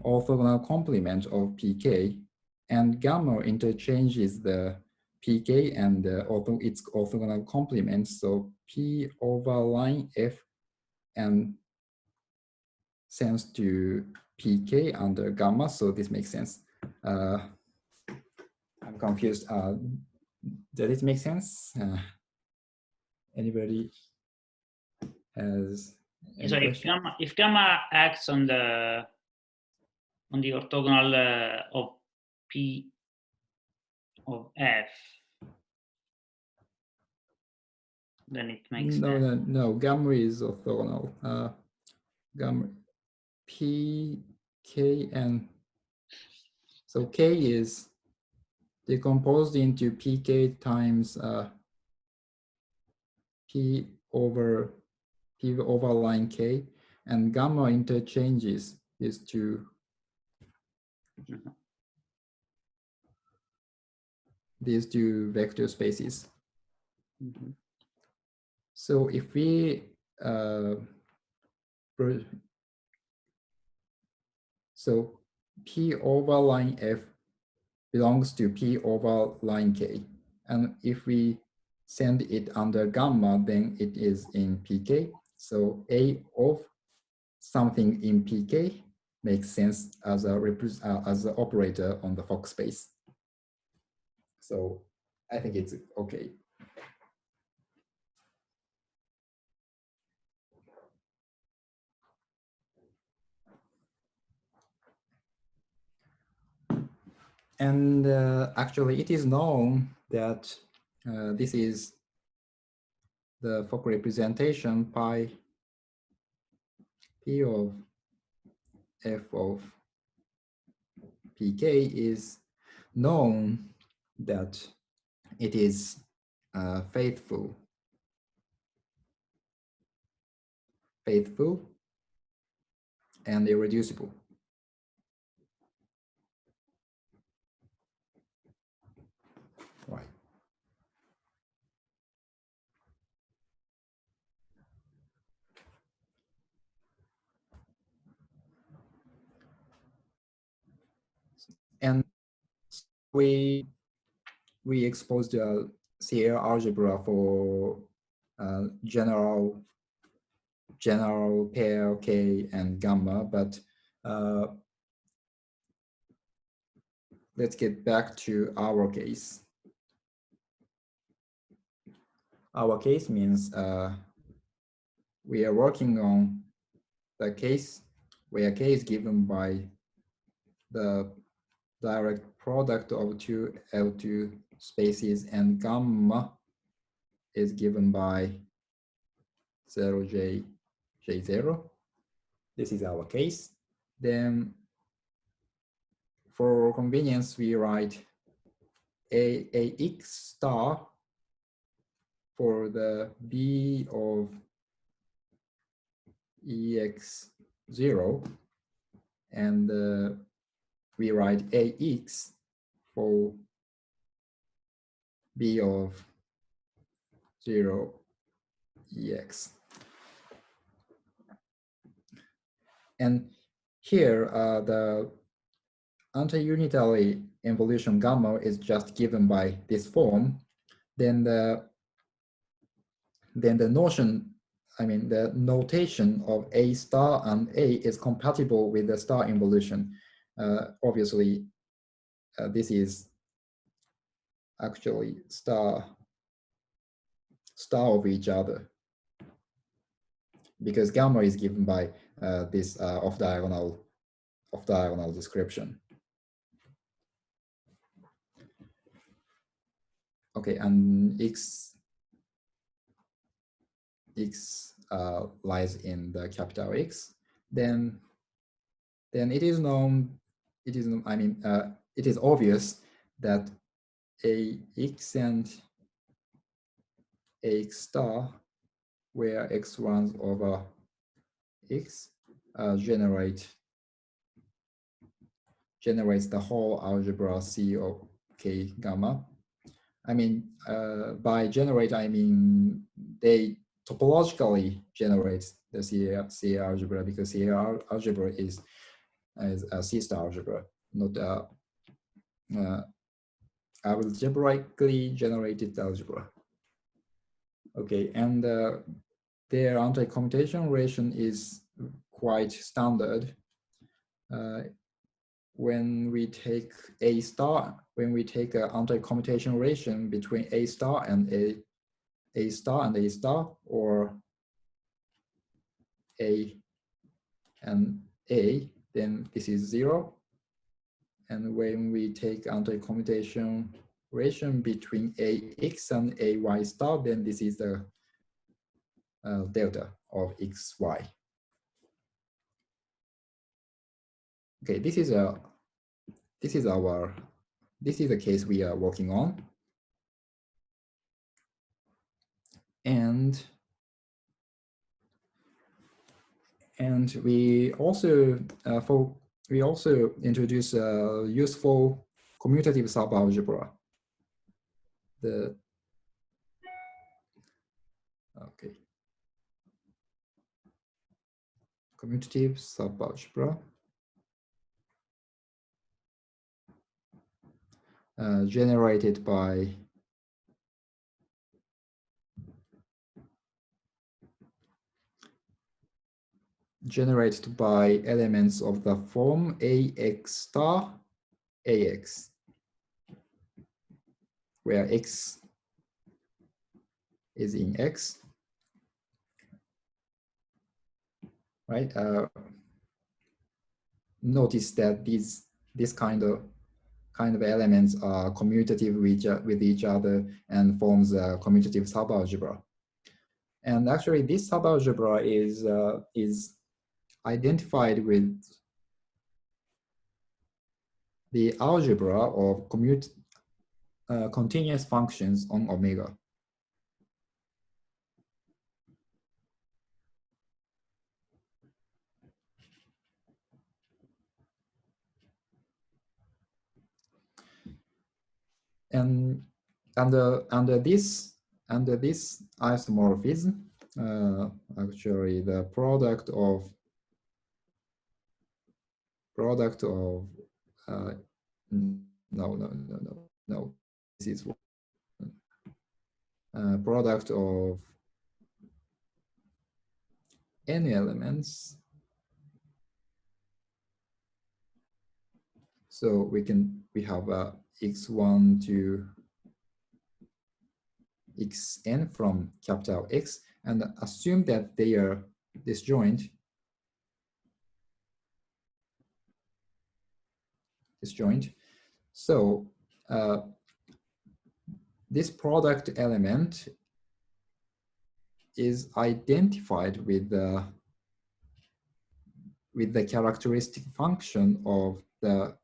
orthogonal complement of pk, and gamma interchanges the pk and its orthogonal complements. So P overline f and sends to pk under gamma. So this makes sense. I'm confused. Does it make sense? Anybody has any So if gamma acts on the orthogonal of P of f, then it makes sense. No, gamma is orthogonal. Gamma p, k, and so k is decomposed into pk times p overline k, and gamma interchanges these two. These two vector spaces. So if we so P over line F belongs to P over line K, and if we send it under gamma, then it is in PK. So A of something in PK makes sense as as an operator on the Fock space. So I think it's okay. And actually, it is known that this is the Fock representation pi p of f of pk is known that it is faithful and irreducible. Right. And we exposed CL algebra for general pair K and gamma, but let's get back to our case. Our case means we are working on the case where K is given by the direct product of two L2 spaces and gamma is given by 0J, J0. This is our case. Then for convenience, we write AX star for the B of EX0, and we write AX for B of 0 EX. And here, the anti-unitary involution gamma is just given by this form. Then the notion, the notation of A star and A is compatible with the star involution. Obviously, this is actually star of each other, because gamma is given by this off-diagonal description. Okay, and X lies in the capital X. Then it is known. It is obvious that AX and AX star, where X runs over X, generates the whole algebra C of K gamma. By generate, they topologically generate the C algebra, because C algebra is a C star algebra, not algebraically generated algebra. Okay, and their anti-commutation relation is quite standard. When we take an anti-commutation relation between A star and A star, or A and A, then this is 0. And when we take anti-commutation relation between AX and AY star, then this is the delta of XY. Okay, this is the case we are working on. And we also introduce a useful commutative subalgebra. Commutative subalgebra generated by elements of the form AX star AX, where X is in X, right? Notice that this kind of elements are commutative with each other and forms a commutative subalgebra. And actually, this subalgebra is identified with the algebra of continuous functions on omega. And under this isomorphism, actually the product of no, this is product of any elements. So we have x1 to xn from capital X, and assume that they are disjoint. So this product element is identified with the characteristic function of the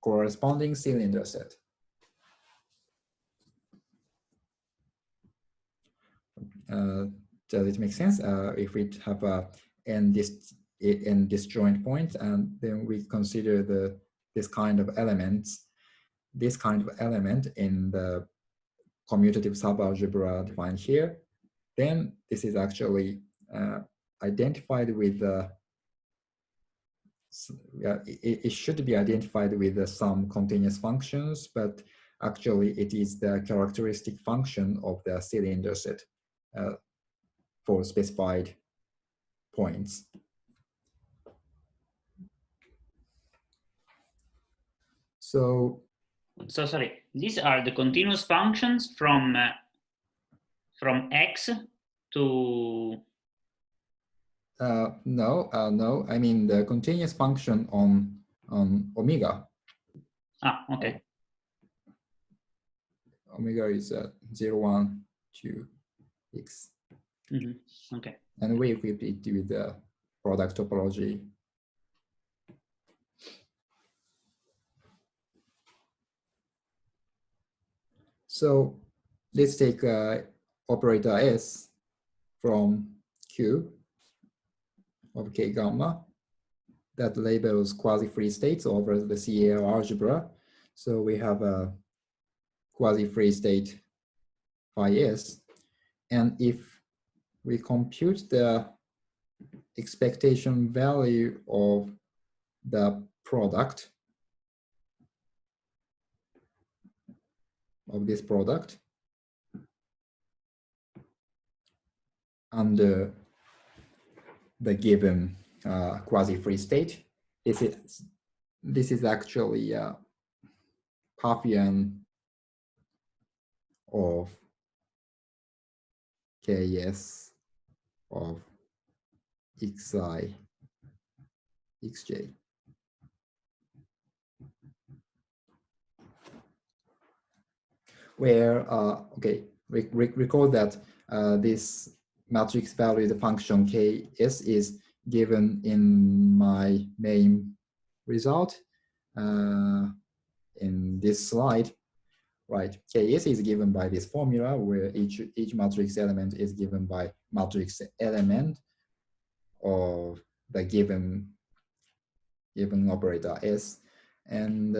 corresponding cylinder set. Does it make sense? If we have a n disjoint point, and then we consider this kind of element in the commutative subalgebra defined here, then this is actually identified with it should be identified with some continuous functions, but actually it is the characteristic function of the cylinder set for specified points. So sorry, these are the continuous functions from X to no, I mean the continuous function on omega. Ah, okay. Omega is 0, 1, 2, x. Mm-hmm. Okay. And we equip it with the product topology. So let's take operator S from Q of K gamma that labels quasi-free states over the CAL algebra. So we have a quasi-free state phi S. And if we compute the expectation value of the product of this product under the given quasi-free state, this is actually a Pfaffian of Ks of xi, xj. Where, okay, recall that this matrix valued function Ks is given in my main result in this slide, right? Ks is given by this formula where each matrix element is given by matrix element of the given operator S. And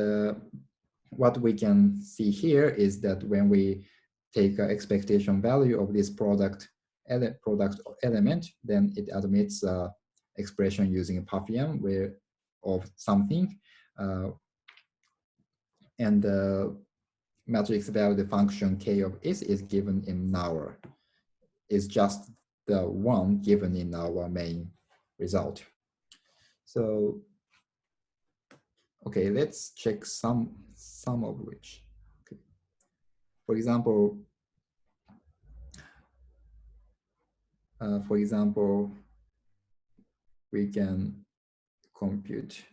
what we can see here is that when we take an expectation value of this product element, then it admits expression using a Pfaffian of something, and the matrix value function K of S is given in our, is just the one given in our main result. So okay, let's check some of which. Okay. For example, we can compute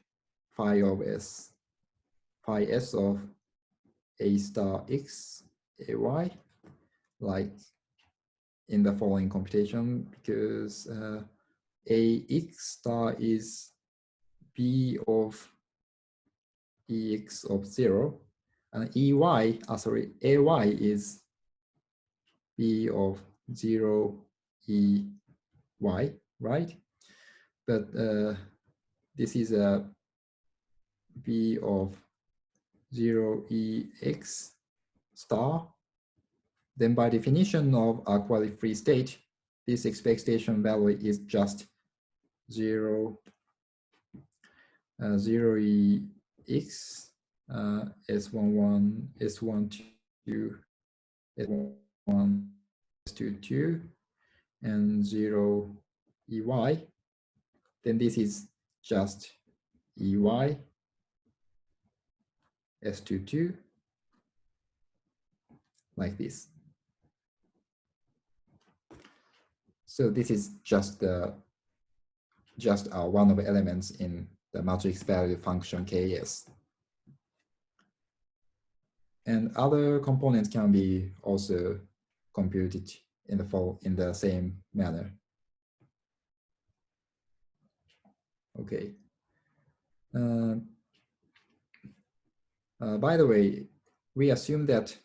phi S of A star x, ay, like in the following computation, because ax star is b of ex of 0, and ay is b of 0 ey, right? But this is a b of 0 ex star. Then by definition of a quasi-free state, this expectation value is just 0 ex S11, S12, S1, S22 and 0 EY, then this is just EY S22 like this. So this is just one of the elements in the matrix value function Ks. And other components can be also computed in the same manner. Okay. By the way, we assume that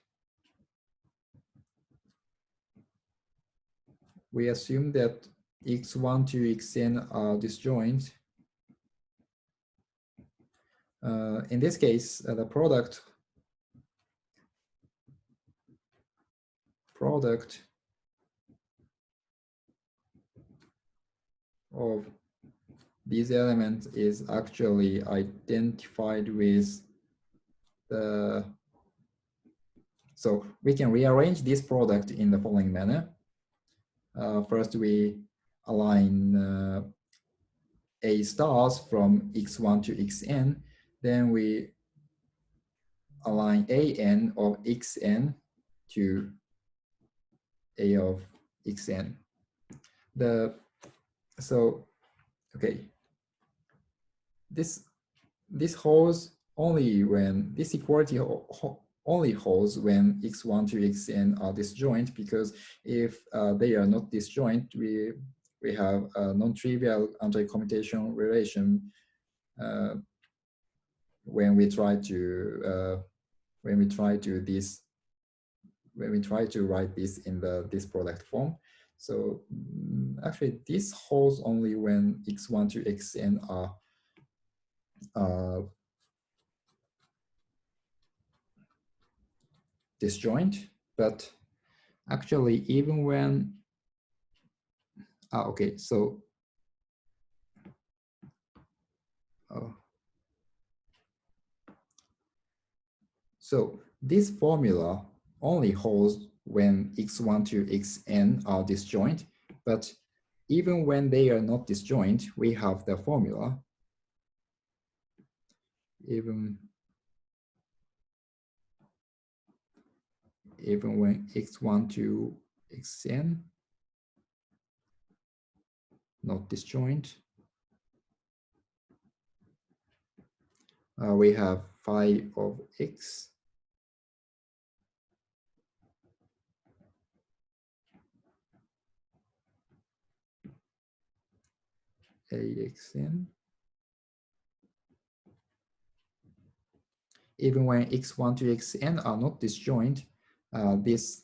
x1 to xn are disjoint. In this case, the product of these elements is actually identified with the, so we can rearrange this product in the following manner. First, we align A stars from x1 to xn, then we align an of xn to A of xn. Okay, this holds only when, this equality only holds when x1 to xn are disjoint, because if they are not disjoint, we have a non-trivial anti-commutation relation when we try to write this in this product form. So actually, this holds only when x1 to xn are disjoint, but actually even when, okay, so so this formula only holds when x1 to xn are disjoint, but even when they are not disjoint, we have the formula. Even when x1 to xn not disjoint, we have phi of x axn. Even when x1 to xn are not disjoint, this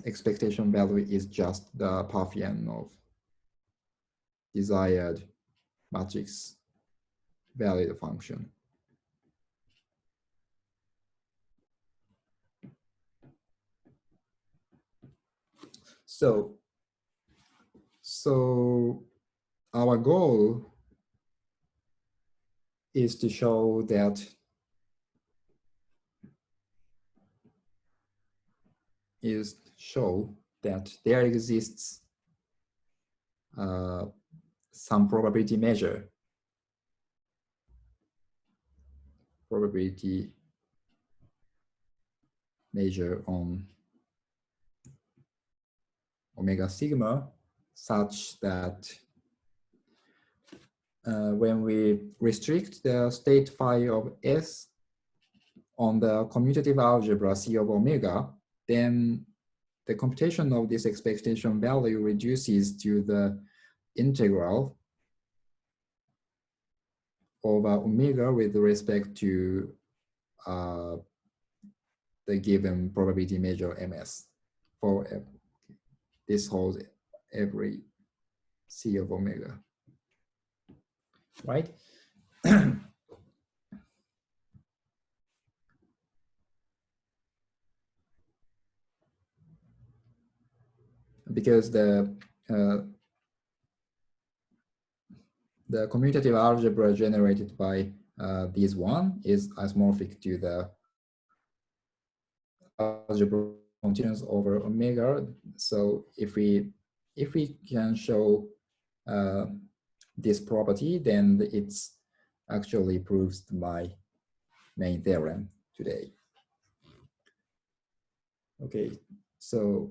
expectation value is just the Pfaffian of desired matrix valued function. So our goal is to show that there exists some probability measure on omega sigma, such that when we restrict the state phi of S on the commutative algebra C of omega, then the computation of this expectation value reduces to the integral over omega with respect to the given probability measure MS. For this holds every C of omega, right? Because the commutative algebra generated by this one is isomorphic to the algebra continuous over omega. So if we can show this property, then it's actually proves my main theorem today. Okay, so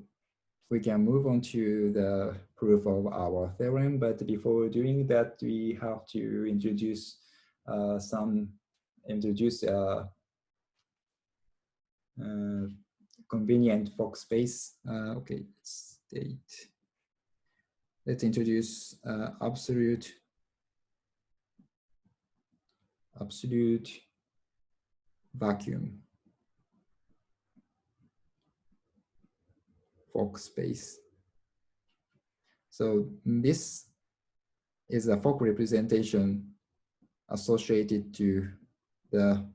we can move on to the proof of our theorem, but before doing that, we have to introduce convenient Fock space. Okay, let's introduce absolute vacuum Fock space. So this is a Fock representation associated to the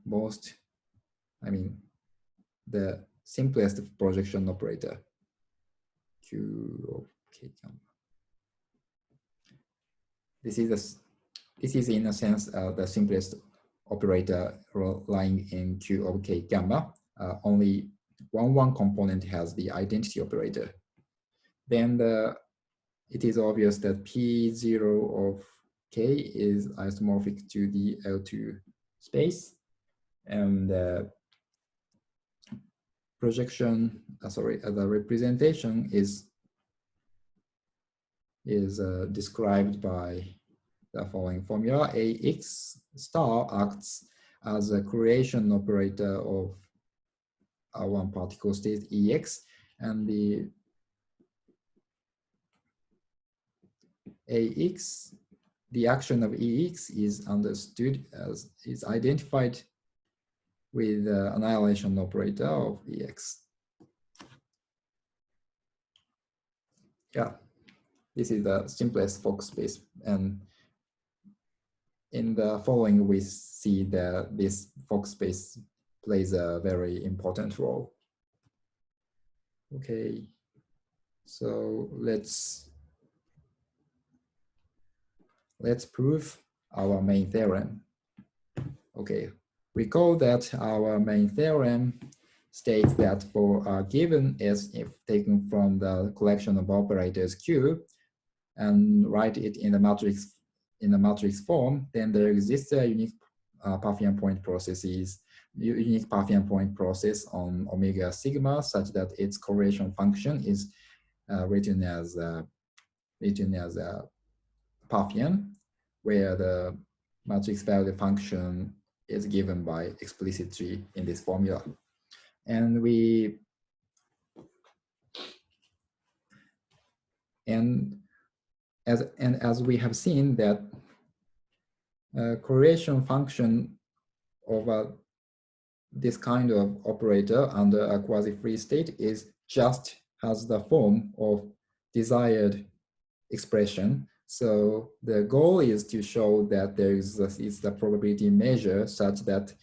the simplest projection operator, Q of K gamma. This is in a sense the simplest operator lying in Q of K gamma. Only one component has the identity operator. Then it is obvious that P0 of K is isomorphic to the L2 space, and the representation is described by the following formula. AX star acts as a creation operator of one particle state EX, and the AX, the action of EX is understood as is identified with the annihilation operator of EX. Yeah, this is the simplest Fock space, and in the following we see that this Fock space plays a very important role. Okay, so let's prove our main theorem. Okay, recall that our main theorem states that for a given S, if taken from the collection of operators Q and write it in the matrix form, then there exists a unique Pfaffian point process on omega sigma such that its correlation function is written as Pfaffian, where the matrix value function is given by explicitly in this formula. And as we have seen that correlation function of this kind of operator under a quasi-free state is just has the form of desired expression. So the goal is to show that there is the probability measure such that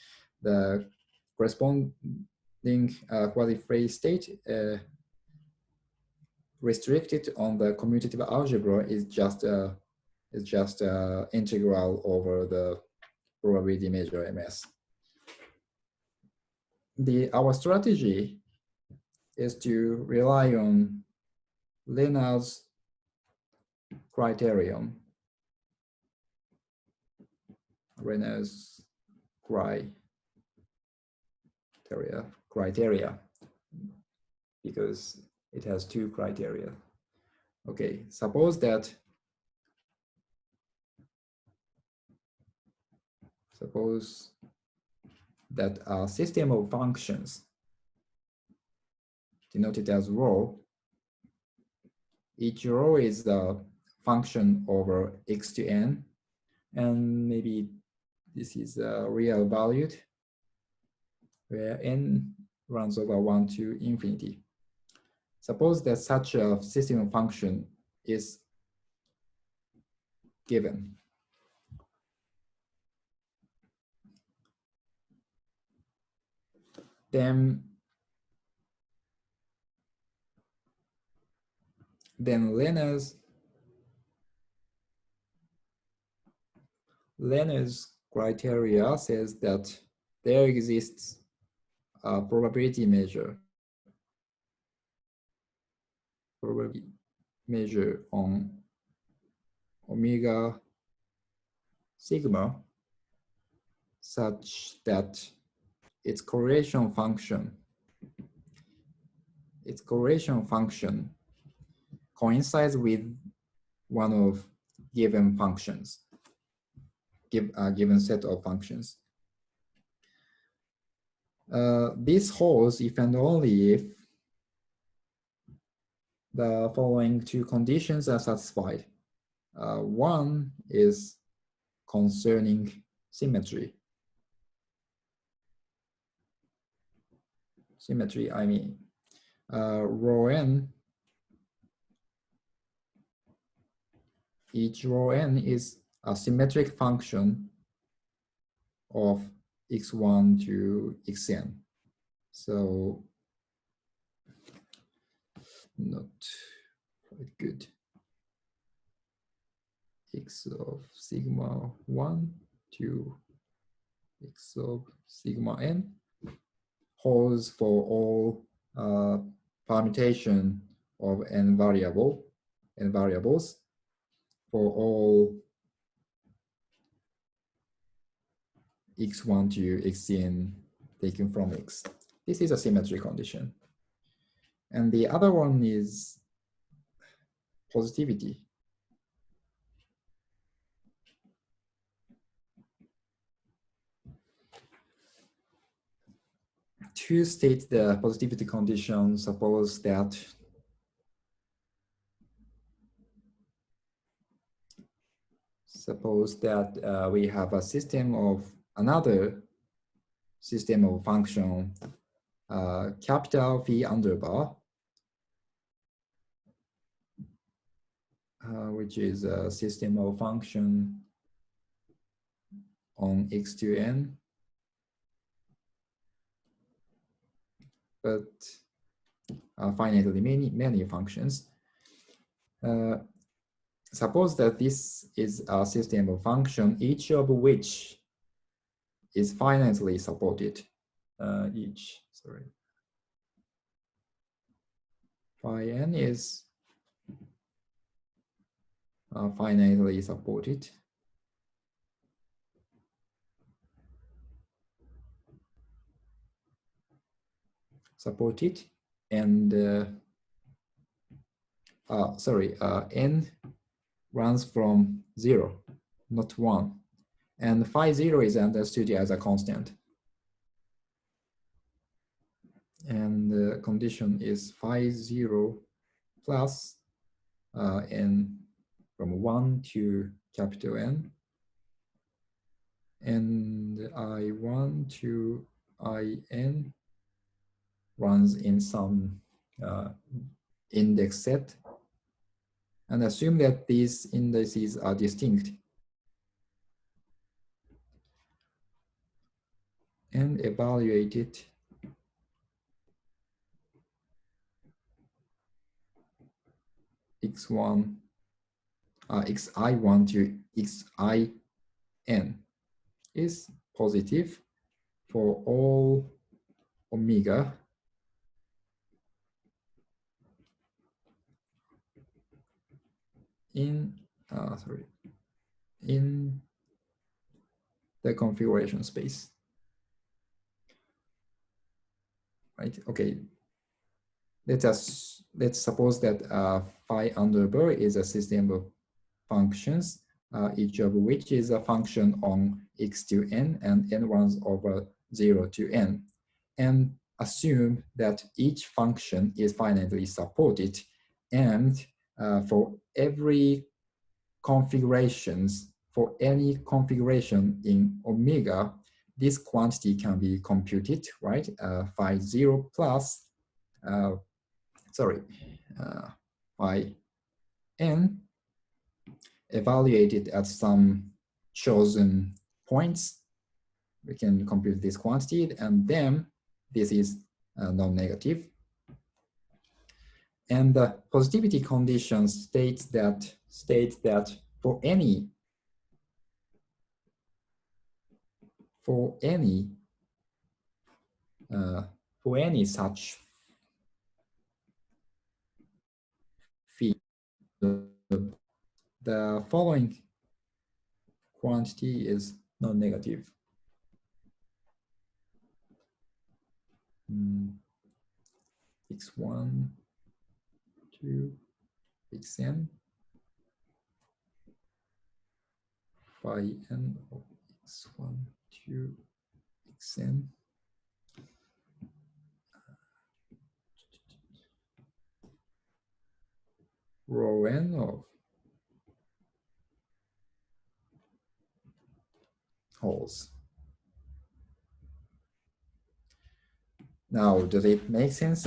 the corresponding quasi-free state restricted on the commutative algebra is just integral over the probability measure MS. Our strategy is to rely on Lennard's criterion, criteria, because it has two criteria. Okay, suppose that a system of functions denoted as rho, each rho is the function over x to n, and maybe this is real valued, where n runs over 1 to infinity. Suppose that such a system of function is given. Then Lennard's criteria says that there exists a probability measure probability measure on omega sigma such that its correlation function coincides with one of given functions, given set of functions. This holds if and only if the following two conditions are satisfied. One is concerning symmetry. Symmetry, I mean, rho n, each rho n is a symmetric function of x1 to xn. So, not quite good. X of sigma 1 to x of sigma n holds for all permutation of n variables for all x1 to xn taken from x. This is a symmetry condition. And the other one is positivity. To state the positivity condition, suppose that we have a system of another system of function, capital Phi underbar, which is a system of function on x to n, but finitely many functions. Suppose that this is a system of function, each of which is finitely supported. Phi n is finitely supported. And n runs from 0, not 1. And phi 0 is understood as a constant. And the condition is phi 0 plus n from 1 to capital N, and I1 to In runs in some index set, and assume that these indices are distinct. And evaluate it xi1 to xin is positive for all omega in the configuration space. Right? Okay. Let's suppose that phi underbar is a system of functions, each of which is a function on x to n, and n runs over 0 to n, and assume that each function is finitely supported, and for every for any configuration in omega, this quantity can be computed, right? Phi 0 plus phi n evaluated at some chosen points. We can compute this quantity, and then this is non-negative. And the positivity condition states that for any such the following quantity is non-negative. X1, 2, xn, phi n of x1, 2, xn. Rho n of holes. Now, does it make sense?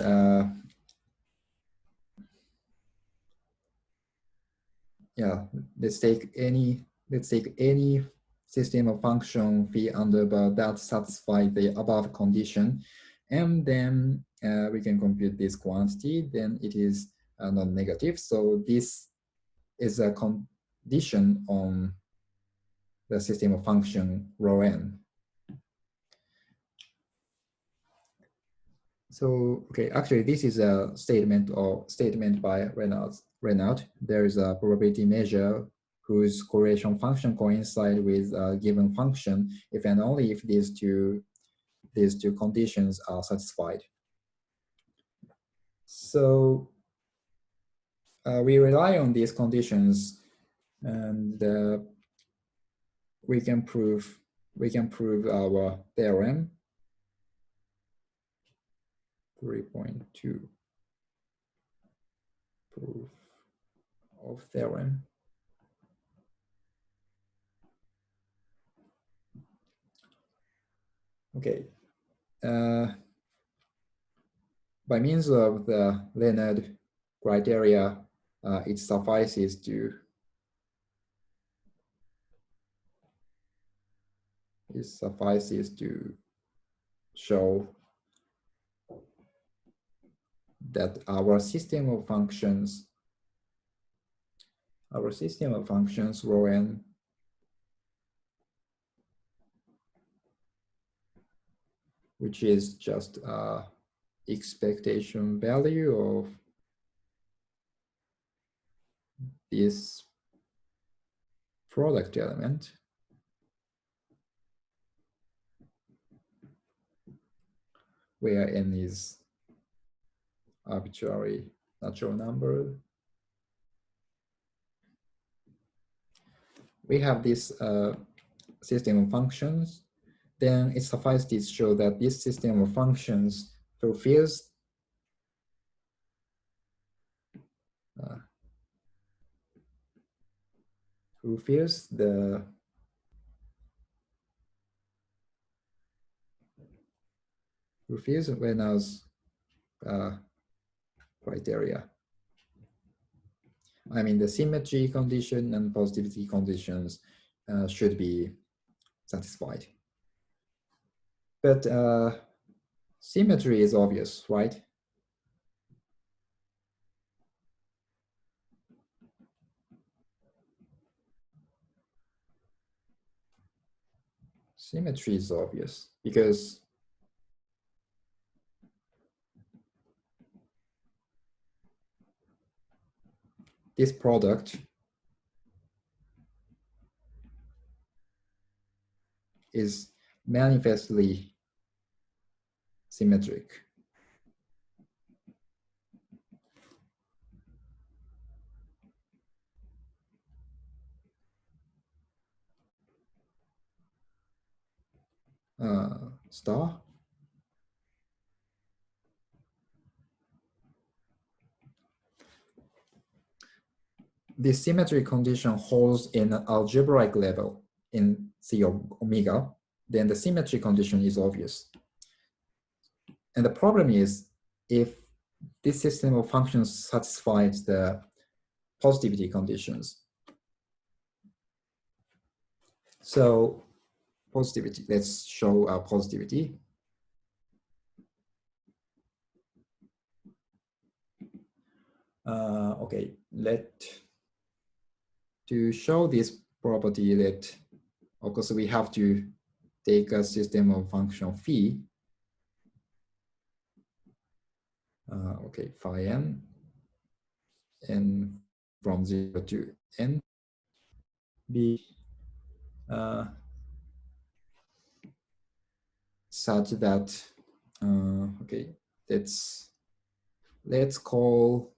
Yeah, let's take any system of function phi under that satisfy the above condition, and then we can compute this quantity. Then it is non-negative. So this is a condition on the system of function rho n. So, okay, actually this is a statement by Reynolds. There is a probability measure whose correlation function coincide with a given function if and only if these two conditions are satisfied. So we rely on these conditions, and we can prove our theorem 3.2 proof of theorem. Okay. By means of the Leonard criteria, it suffices to show that our system of functions rho n which is just expectation value of this product element where n is arbitrary natural number. We have this system of functions, then it suffices to show that this system of functions fulfills Reynolds criteria. I mean, the symmetry condition and positivity conditions should be satisfied. But symmetry is obvious, right? Symmetry is obvious because this product is manifestly symmetric. Star. The symmetry condition holds in an algebraic level in C of omega, then the symmetry condition is obvious. And the problem is if this system of functions satisfies the positivity conditions. So positivity, let's show our positivity. Okay, to show this property, of course we have to take a system of function phi. Okay, phi n and from 0 to n be such that okay, let's call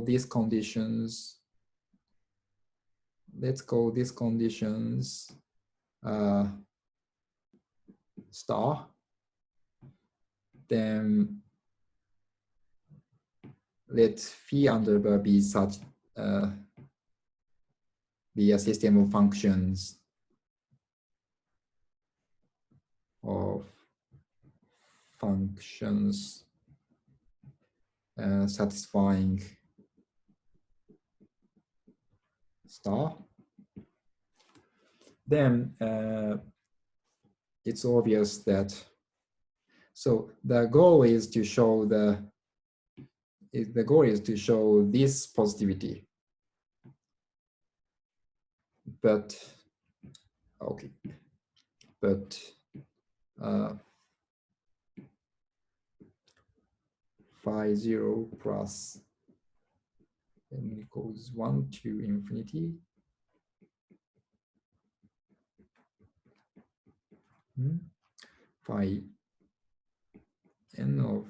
these conditions star. Then let phi underbar be such be a system of functions satisfying star. Then it's obvious that the goal is to show this positivity. But okay, but phi 0 plus n equals 1 to infinity. Phi n of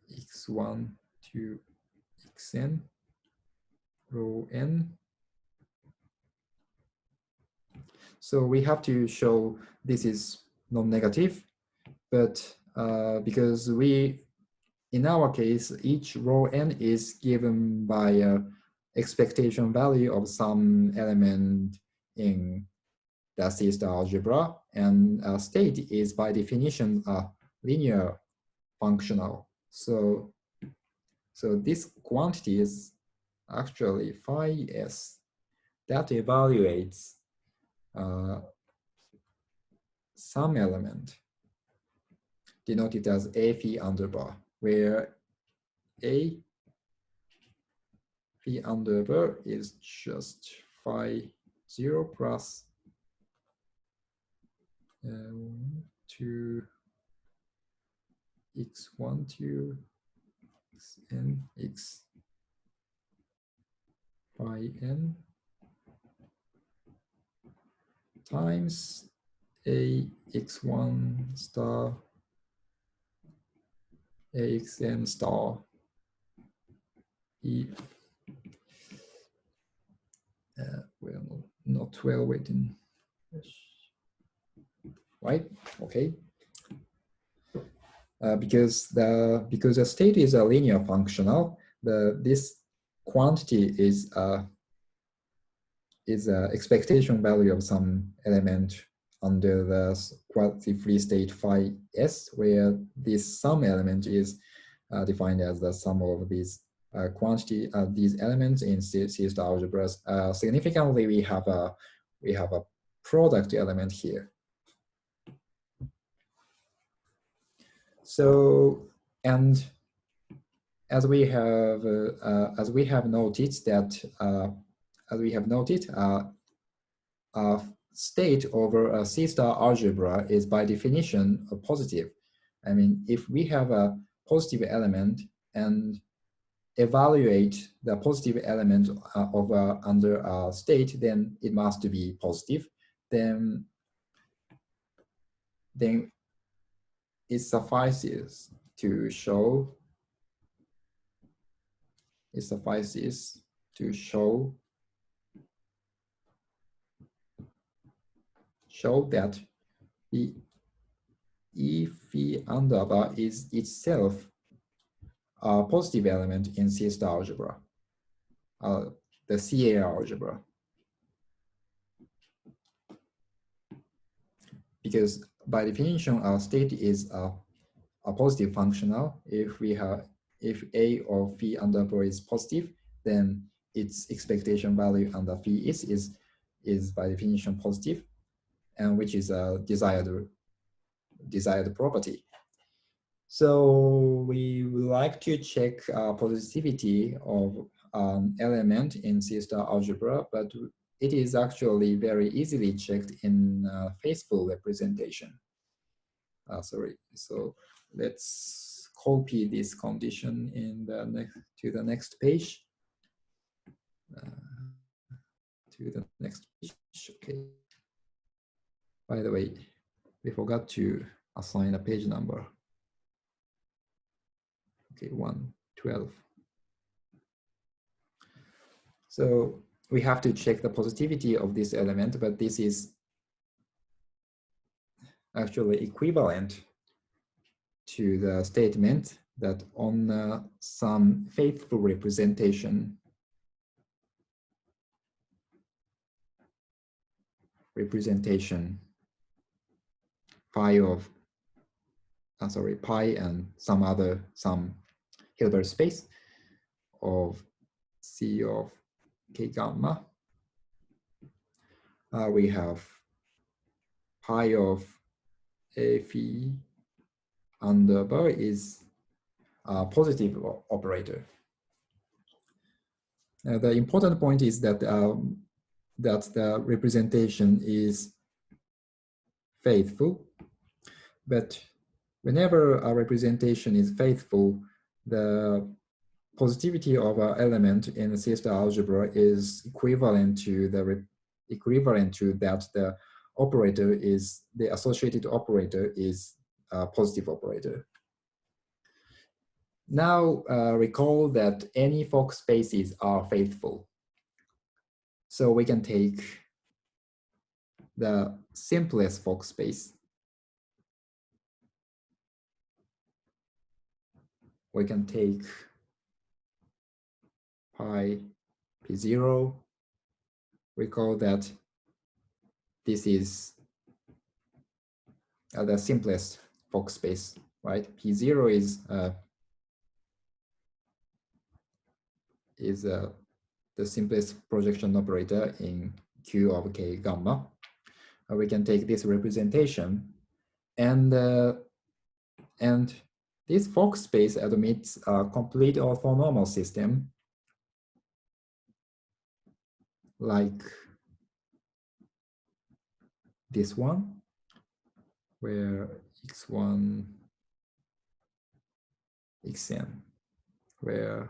x1 to xn rho n. So we have to show this is non-negative, but because in our case, each rho n is given by an expectation value of some element in the C-star algebra, and state is by definition a linear functional. So this quantity is actually phi s that evaluates some element denoted as a phi underbar, where a phi underbar is just phi 0 plus 2 x1 to xn x phi n times a x1 star axn star e well, not well written, right? Okay, because the state is a linear functional, this quantity is a expectation value of some element under the quasi-free state phi s, where this sum element is defined as the sum of these these elements in C-star algebras. Significantly, we have a product element here. So, and as we have noted that a state over a C-star algebra is by definition a positive. I mean, if we have a positive element and evaluate the positive element under a state, then it must be positive. Then it suffices to show that the E phi underbar is itself a positive element in C-star algebra, the CA algebra. Because by definition, our state is a positive functional. If A of phi underbar is positive, then its expectation value under phi is by definition positive, and which is a desired property. So we would like to check positivity of an element in C-star algebra, but it is actually very easily checked in faithful representation. Sorry, so let's copy this condition in to the next page. to the next page. Okay. By the way, we forgot to assign a page number. Okay, 112. So we have to check the positivity of this element, but this is actually equivalent to the statement that on some faithful representation pi of pi and some Hilbert space of C of k gamma, we have pi of a phi under bar is a positive operator. The important point is that that the representation is faithful, but whenever a representation is faithful, the positivity of an element in a C-star algebra is equivalent to that the operator is the associated operator is a positive operator. Now recall that any Fock spaces are faithful. So we can take the simplest Fock space. We can take pi p0. Recall that this is the simplest Fock space, right? P0 is the simplest projection operator in Q of k gamma. We can take this representation, and this Fock space admits a complete orthonormal system, like this one, where x1, xn, where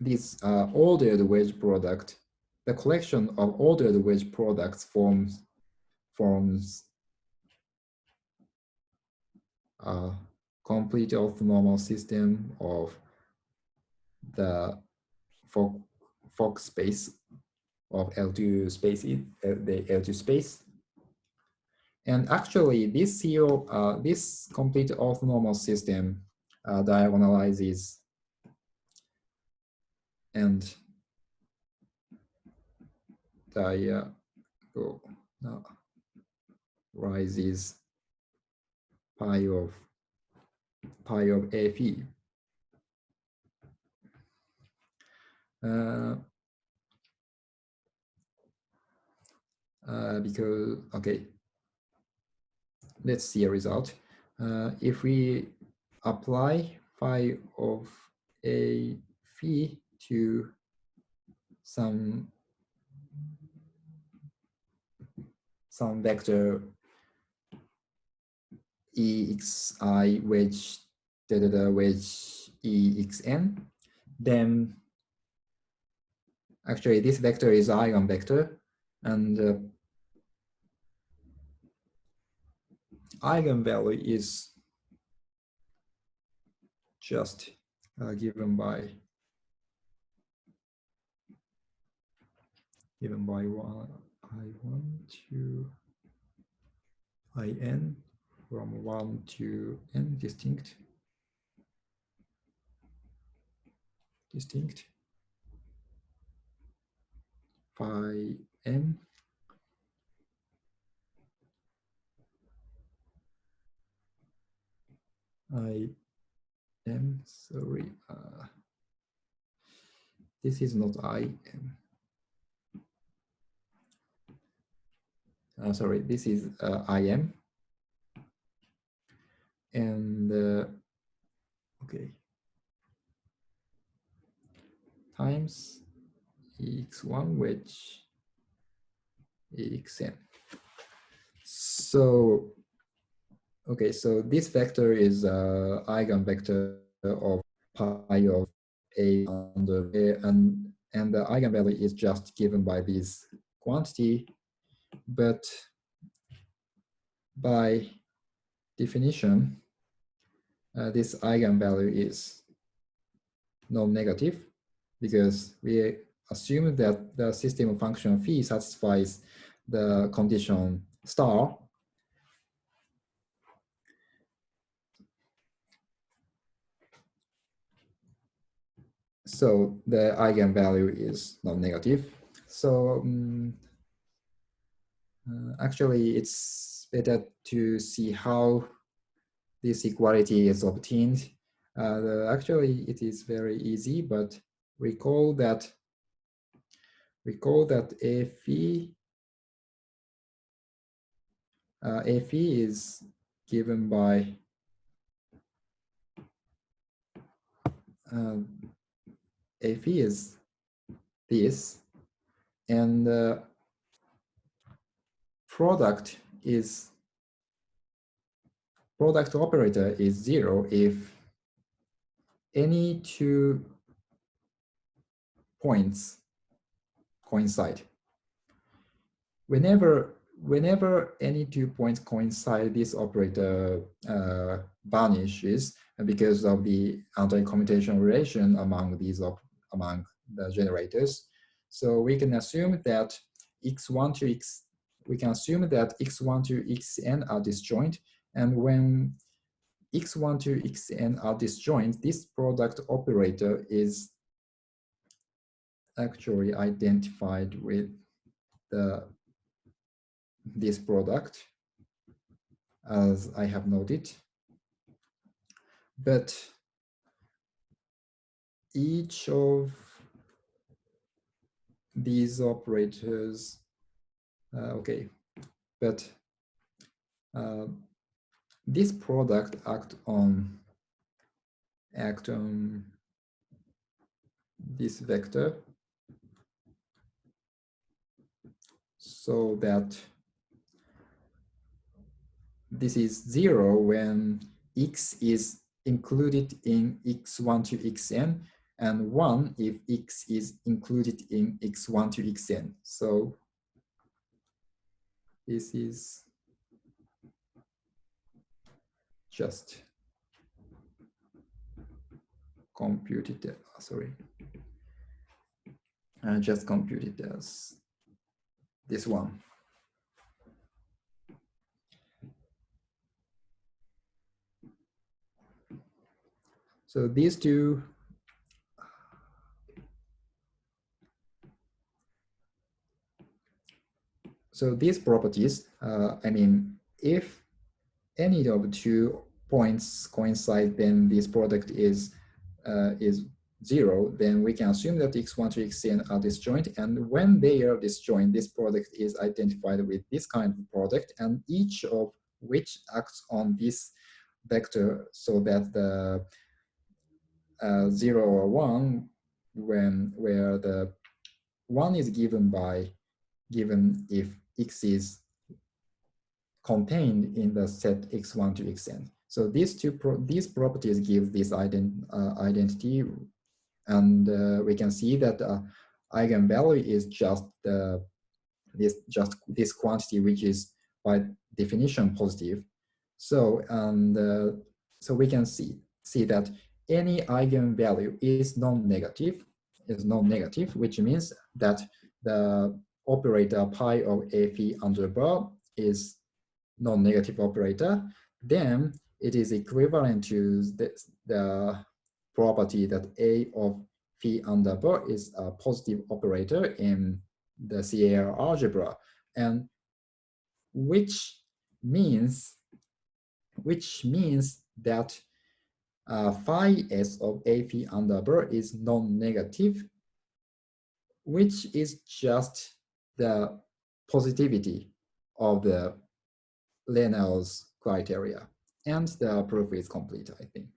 this ordered wedge product, the collection of ordered wedge products forms a complete orthonormal system of the Fock space of L2 space, the L2 space. And actually, this this complete orthonormal system diagonalizes and rises pi of a phi. Because, okay, let's see a result. If we apply phi of a phi to some vector exi wedge exn, then actually this vector is eigenvector, and eigenvalue is just given by I1 to In from 1 to n distinct phi m I m, sorry, this is not I m. Sorry, this is I m. And okay, times x1 wedge xn. So Okay, so this vector is eigenvector of pi of a under a, and the eigenvalue is just given by this quantity, but by definition, this eigenvalue is non-negative because we assume that the system of function phi satisfies the condition star. So the eigenvalue is non-negative. So actually, it's better to see how this equality is obtained. Actually, it is very easy, but recall that a phi is given by a phi is this, and the product operator is 0 if any 2 points coincide. Whenever any 2 points coincide, this operator vanishes because of the anti-commutation relation among the generators. So we can assume that x1 to xn are disjoint, and when x1 to xn are disjoint, this product operator is actually identified with this product, as I have noted. But each of these operators, this product act on this vector, so that this is 0 when x is included in x1 to xn, and 1 if x is included in x1 to xn. So this is just computed, just computed as this one. So these two these properties, I mean, if any of 2 points coincide, then this product is 0, then we can assume that x1 to xn are disjoint, and when they are disjoint, this product is identified with this kind of product, and each of which acts on this vector, so that the 0 or 1, where the 1 is given if x is contained in the set x1 to xn. So these properties give this identity, and we can see that eigenvalue is just this quantity, which is by definition positive. So so we can see that any eigenvalue is non-negative, which means that the operator pi of a phi under bar is non-negative operator. Then it is equivalent to the property that a of phi under bar is a positive operator in the CAR algebra, and which means that phi s of a phi under bar is non-negative, which is just the positivity of the Reynolds criteria, and the proof is complete, I think.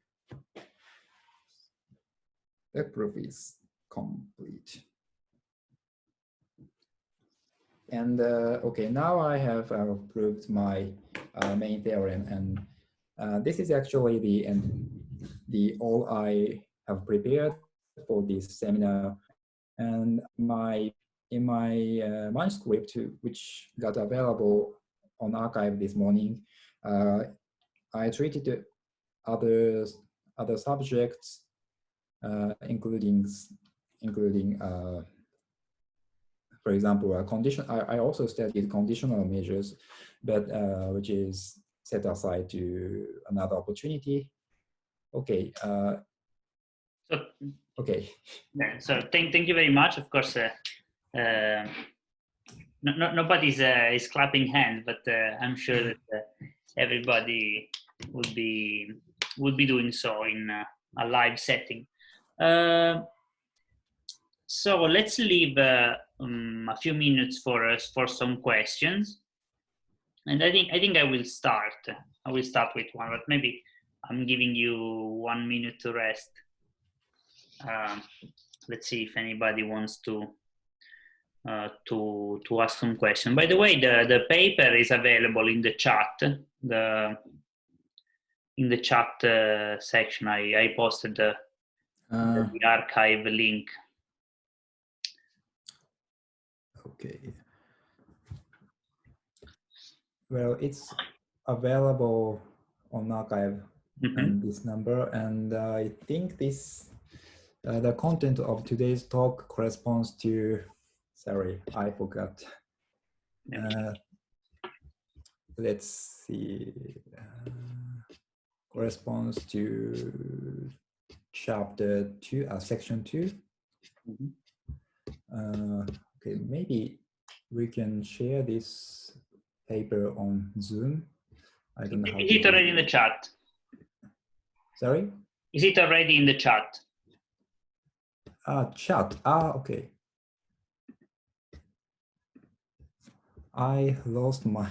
The proof is complete. And okay, now I have proved my main theorem, and this is actually the all I have prepared for this seminar. And in my manuscript, which got available on arXiv this morning, I treated other subjects, including for example, condition. I also studied conditional measures, but which is set aside to another opportunity. Okay. Okay. Yeah, so thank you very much. Of course, nobody's is clapping hands, but I'm sure that everybody would be doing so in a live setting. So let's leave a few minutes for some questions, and I think I will start. I will start with one, but maybe I'm giving you 1 minute to rest. Let's see if anybody wants to ask some question. By the way, the paper is available in the chat. In the chat section, I posted the arXiv link. Okay. Well, it's available on arXiv and this number, and I think this the content of today's talk corresponds to. Sorry, I forgot. Let's see. Corresponds to chapter 2, section 2. Okay, maybe we can share this paper on Zoom. I don't know how. Is it already in the chat? Sorry? Is it already in the chat? Chat. Okay. I lost my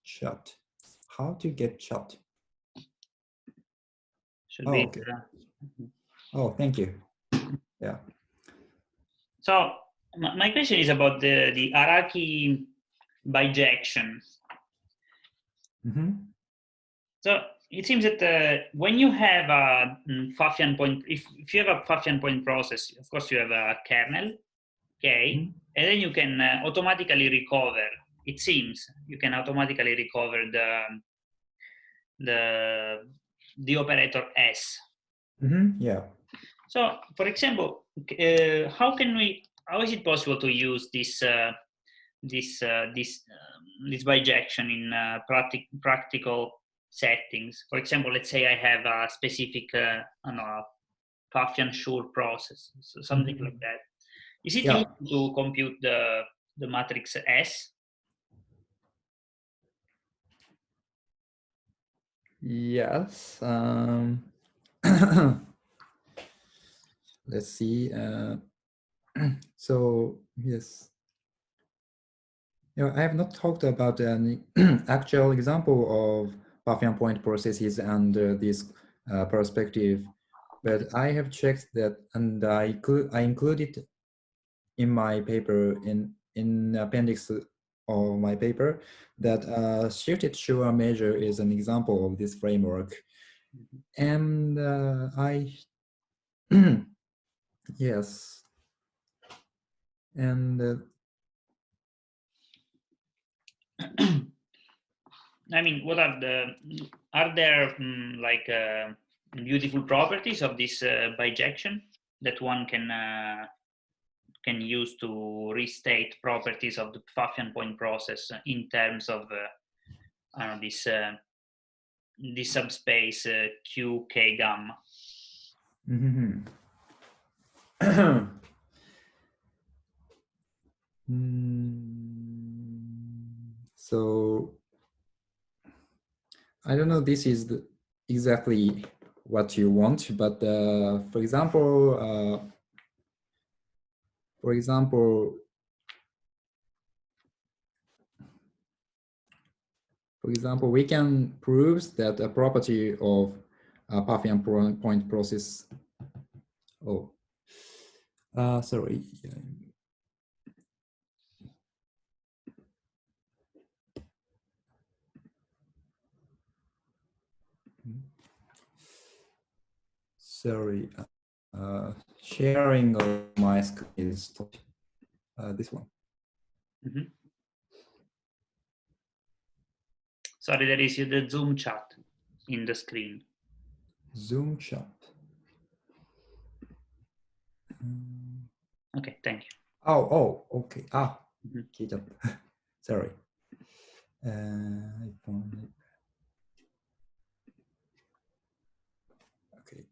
chat. How to get chat? Should be. Okay. Oh, thank you. Yeah. So my question is about the hierarchy bijection. So it seems that when you have a Pfaffian point, if you have a Pfaffian point process, of course you have a kernel, okay, and then you can automatically recover. It seems you can automatically recover the operator S. Yeah. So, for example, how is it possible to use this bijection in practical settings? For example, let's say I have a specific Pfaffian Schur process, so something like that. Is it useful to compute the matrix S? Yes. Let's see. So yes. I have not talked about an actual example of Pfaffian point processes under this perspective, but I have checked that, and I included in my paper in appendix of my paper that shifted Schur measure is an example of this framework, and yes, and. I mean, are there like beautiful properties of this bijection that one can use to restate properties of the Pfaffian point process in terms of this subspace Q K gamma? So I don't know this is exactly what you want, but for example, we can prove that a property of a Pfaffian point process. Oh, sorry. Sorry, sharing of my screen is this one. Mhm. Sorry, there is the Zoom chat in the screen. Zoom chat. Okay, thank you. Oh, okay. Mhm. 聞いちゃった。Sorry. I found it. Okay.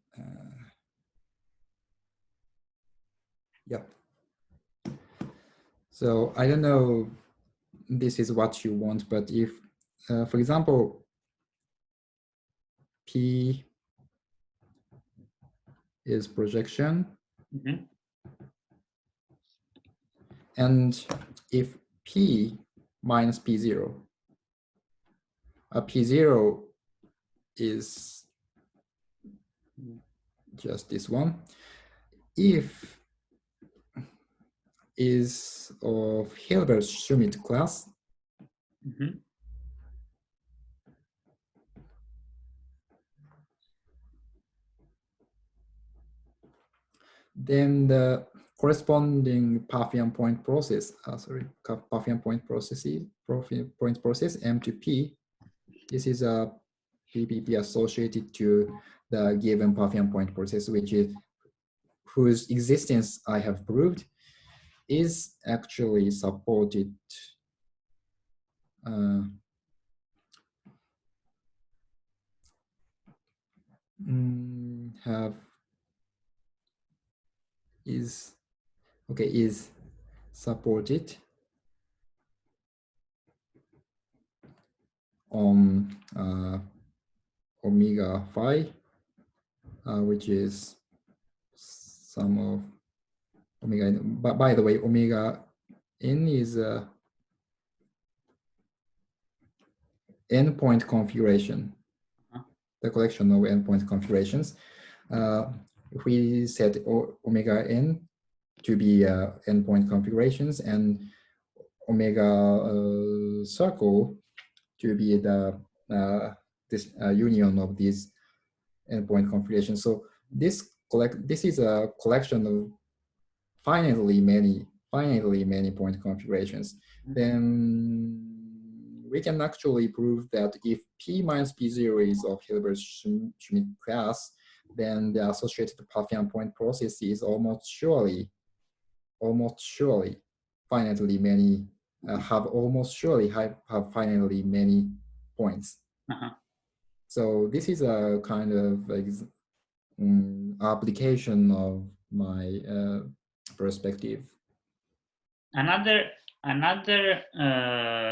Yep. So I don't know, this is what you want, but if, for example, P is projection, Mhm. and if P minus P0, P0 is just this one, if is of Hilbert-Schmidt class, Mhm. then the corresponding Pfaffian point process, Pfaffian point process M to P, this is a PPP associated to the given Pfaffian point process, whose existence I have proved is actually supported is supported on omega phi, which is sum of omega n. But by the way, omega n is a n-point configuration, the collection of n-point configurations. If we set omega n to be n-point configurations and omega circle to be the this union of these endpoint configurations. So this is a collection of finitely many point configurations. Then we can actually prove that if P minus P0 is of Hilbert-Schmidt class, then the associated Pfaffian point process is almost surely finitely many have finitely many points. So this is a kind of application of my perspective.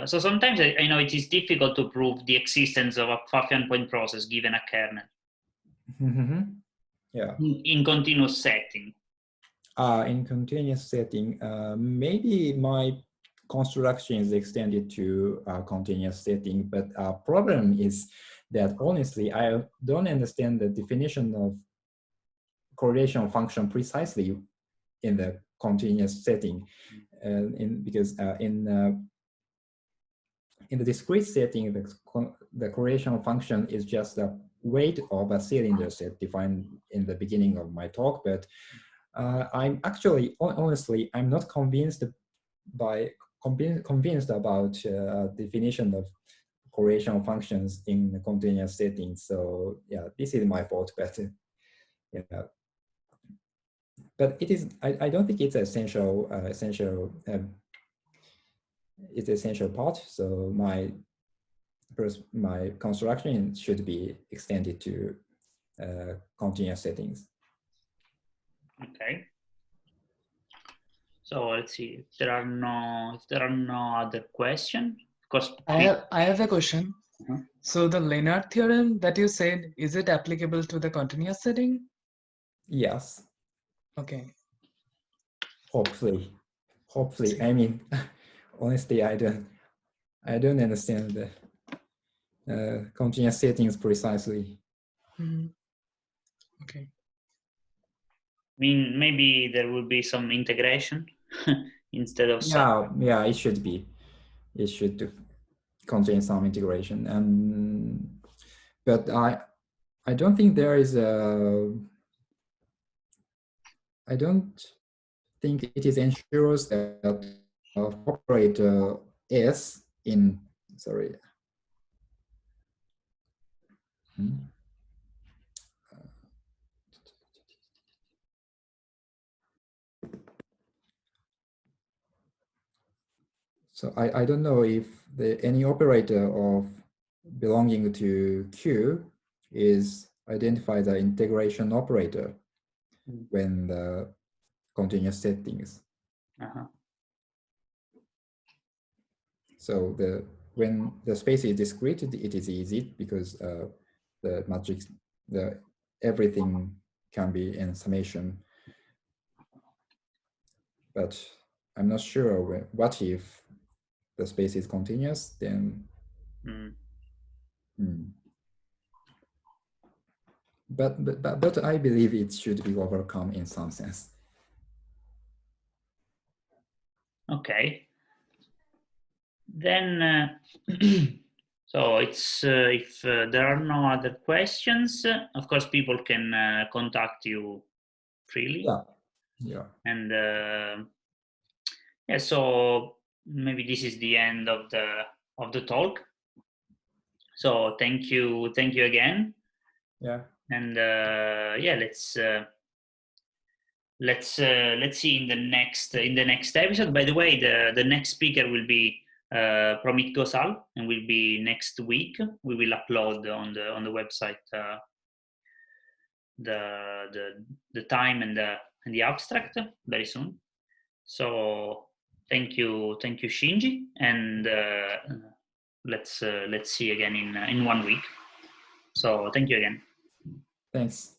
So sometimes I know it is difficult to prove the existence of a Pfaffian point process given a kernel. Yeah. In continuous setting. In continuous setting, maybe my construction is extended to continuous setting, but problem is that honestly, I don't understand the definition of correlation function precisely in the continuous setting, because in the discrete setting, the correlation function is just the weight of a cylinder set defined in the beginning of my talk, but I'm actually, honestly, I'm not convinced about definition of correlation functions in the continuous setting. So yeah, this is my fault, but yeah. But it is. I don't think it's essential. It's essential part. So my construction should be extended to continuous settings. Okay. So let's see if there are no other questions. Of course, I have a question. So the Lennard theorem that you said, is it applicable to the continuous setting? Yes. Okay. Hopefully. I mean, honestly, I don't understand the continuous settings precisely. Okay. I mean, maybe there will be some integration instead of yeah, it should be. It should contain some integration, and but I don't think there is a I don't think it is ensures that operator S in, sorry. So I don't know if any operator of belonging to Q is identified the integration operator when the continuous settings. So when the space is discrete, it is easy because the matrix, everything can be in summation. But I'm not sure what if the space is continuous, then. But I believe it should be overcome in some sense. Okay. Then, so it's if there are no other questions, of course, people can contact you freely. Yeah. And yeah, so maybe this is the end of the talk. So thank you again. Yeah. And yeah, let's see in the next episode. By the way, the next speaker will be Promit Gosal, and will be next week. We will upload on the website the time and the abstract very soon. So thank you Shinji, and let's see again in 1 week. So thank you again. Thanks.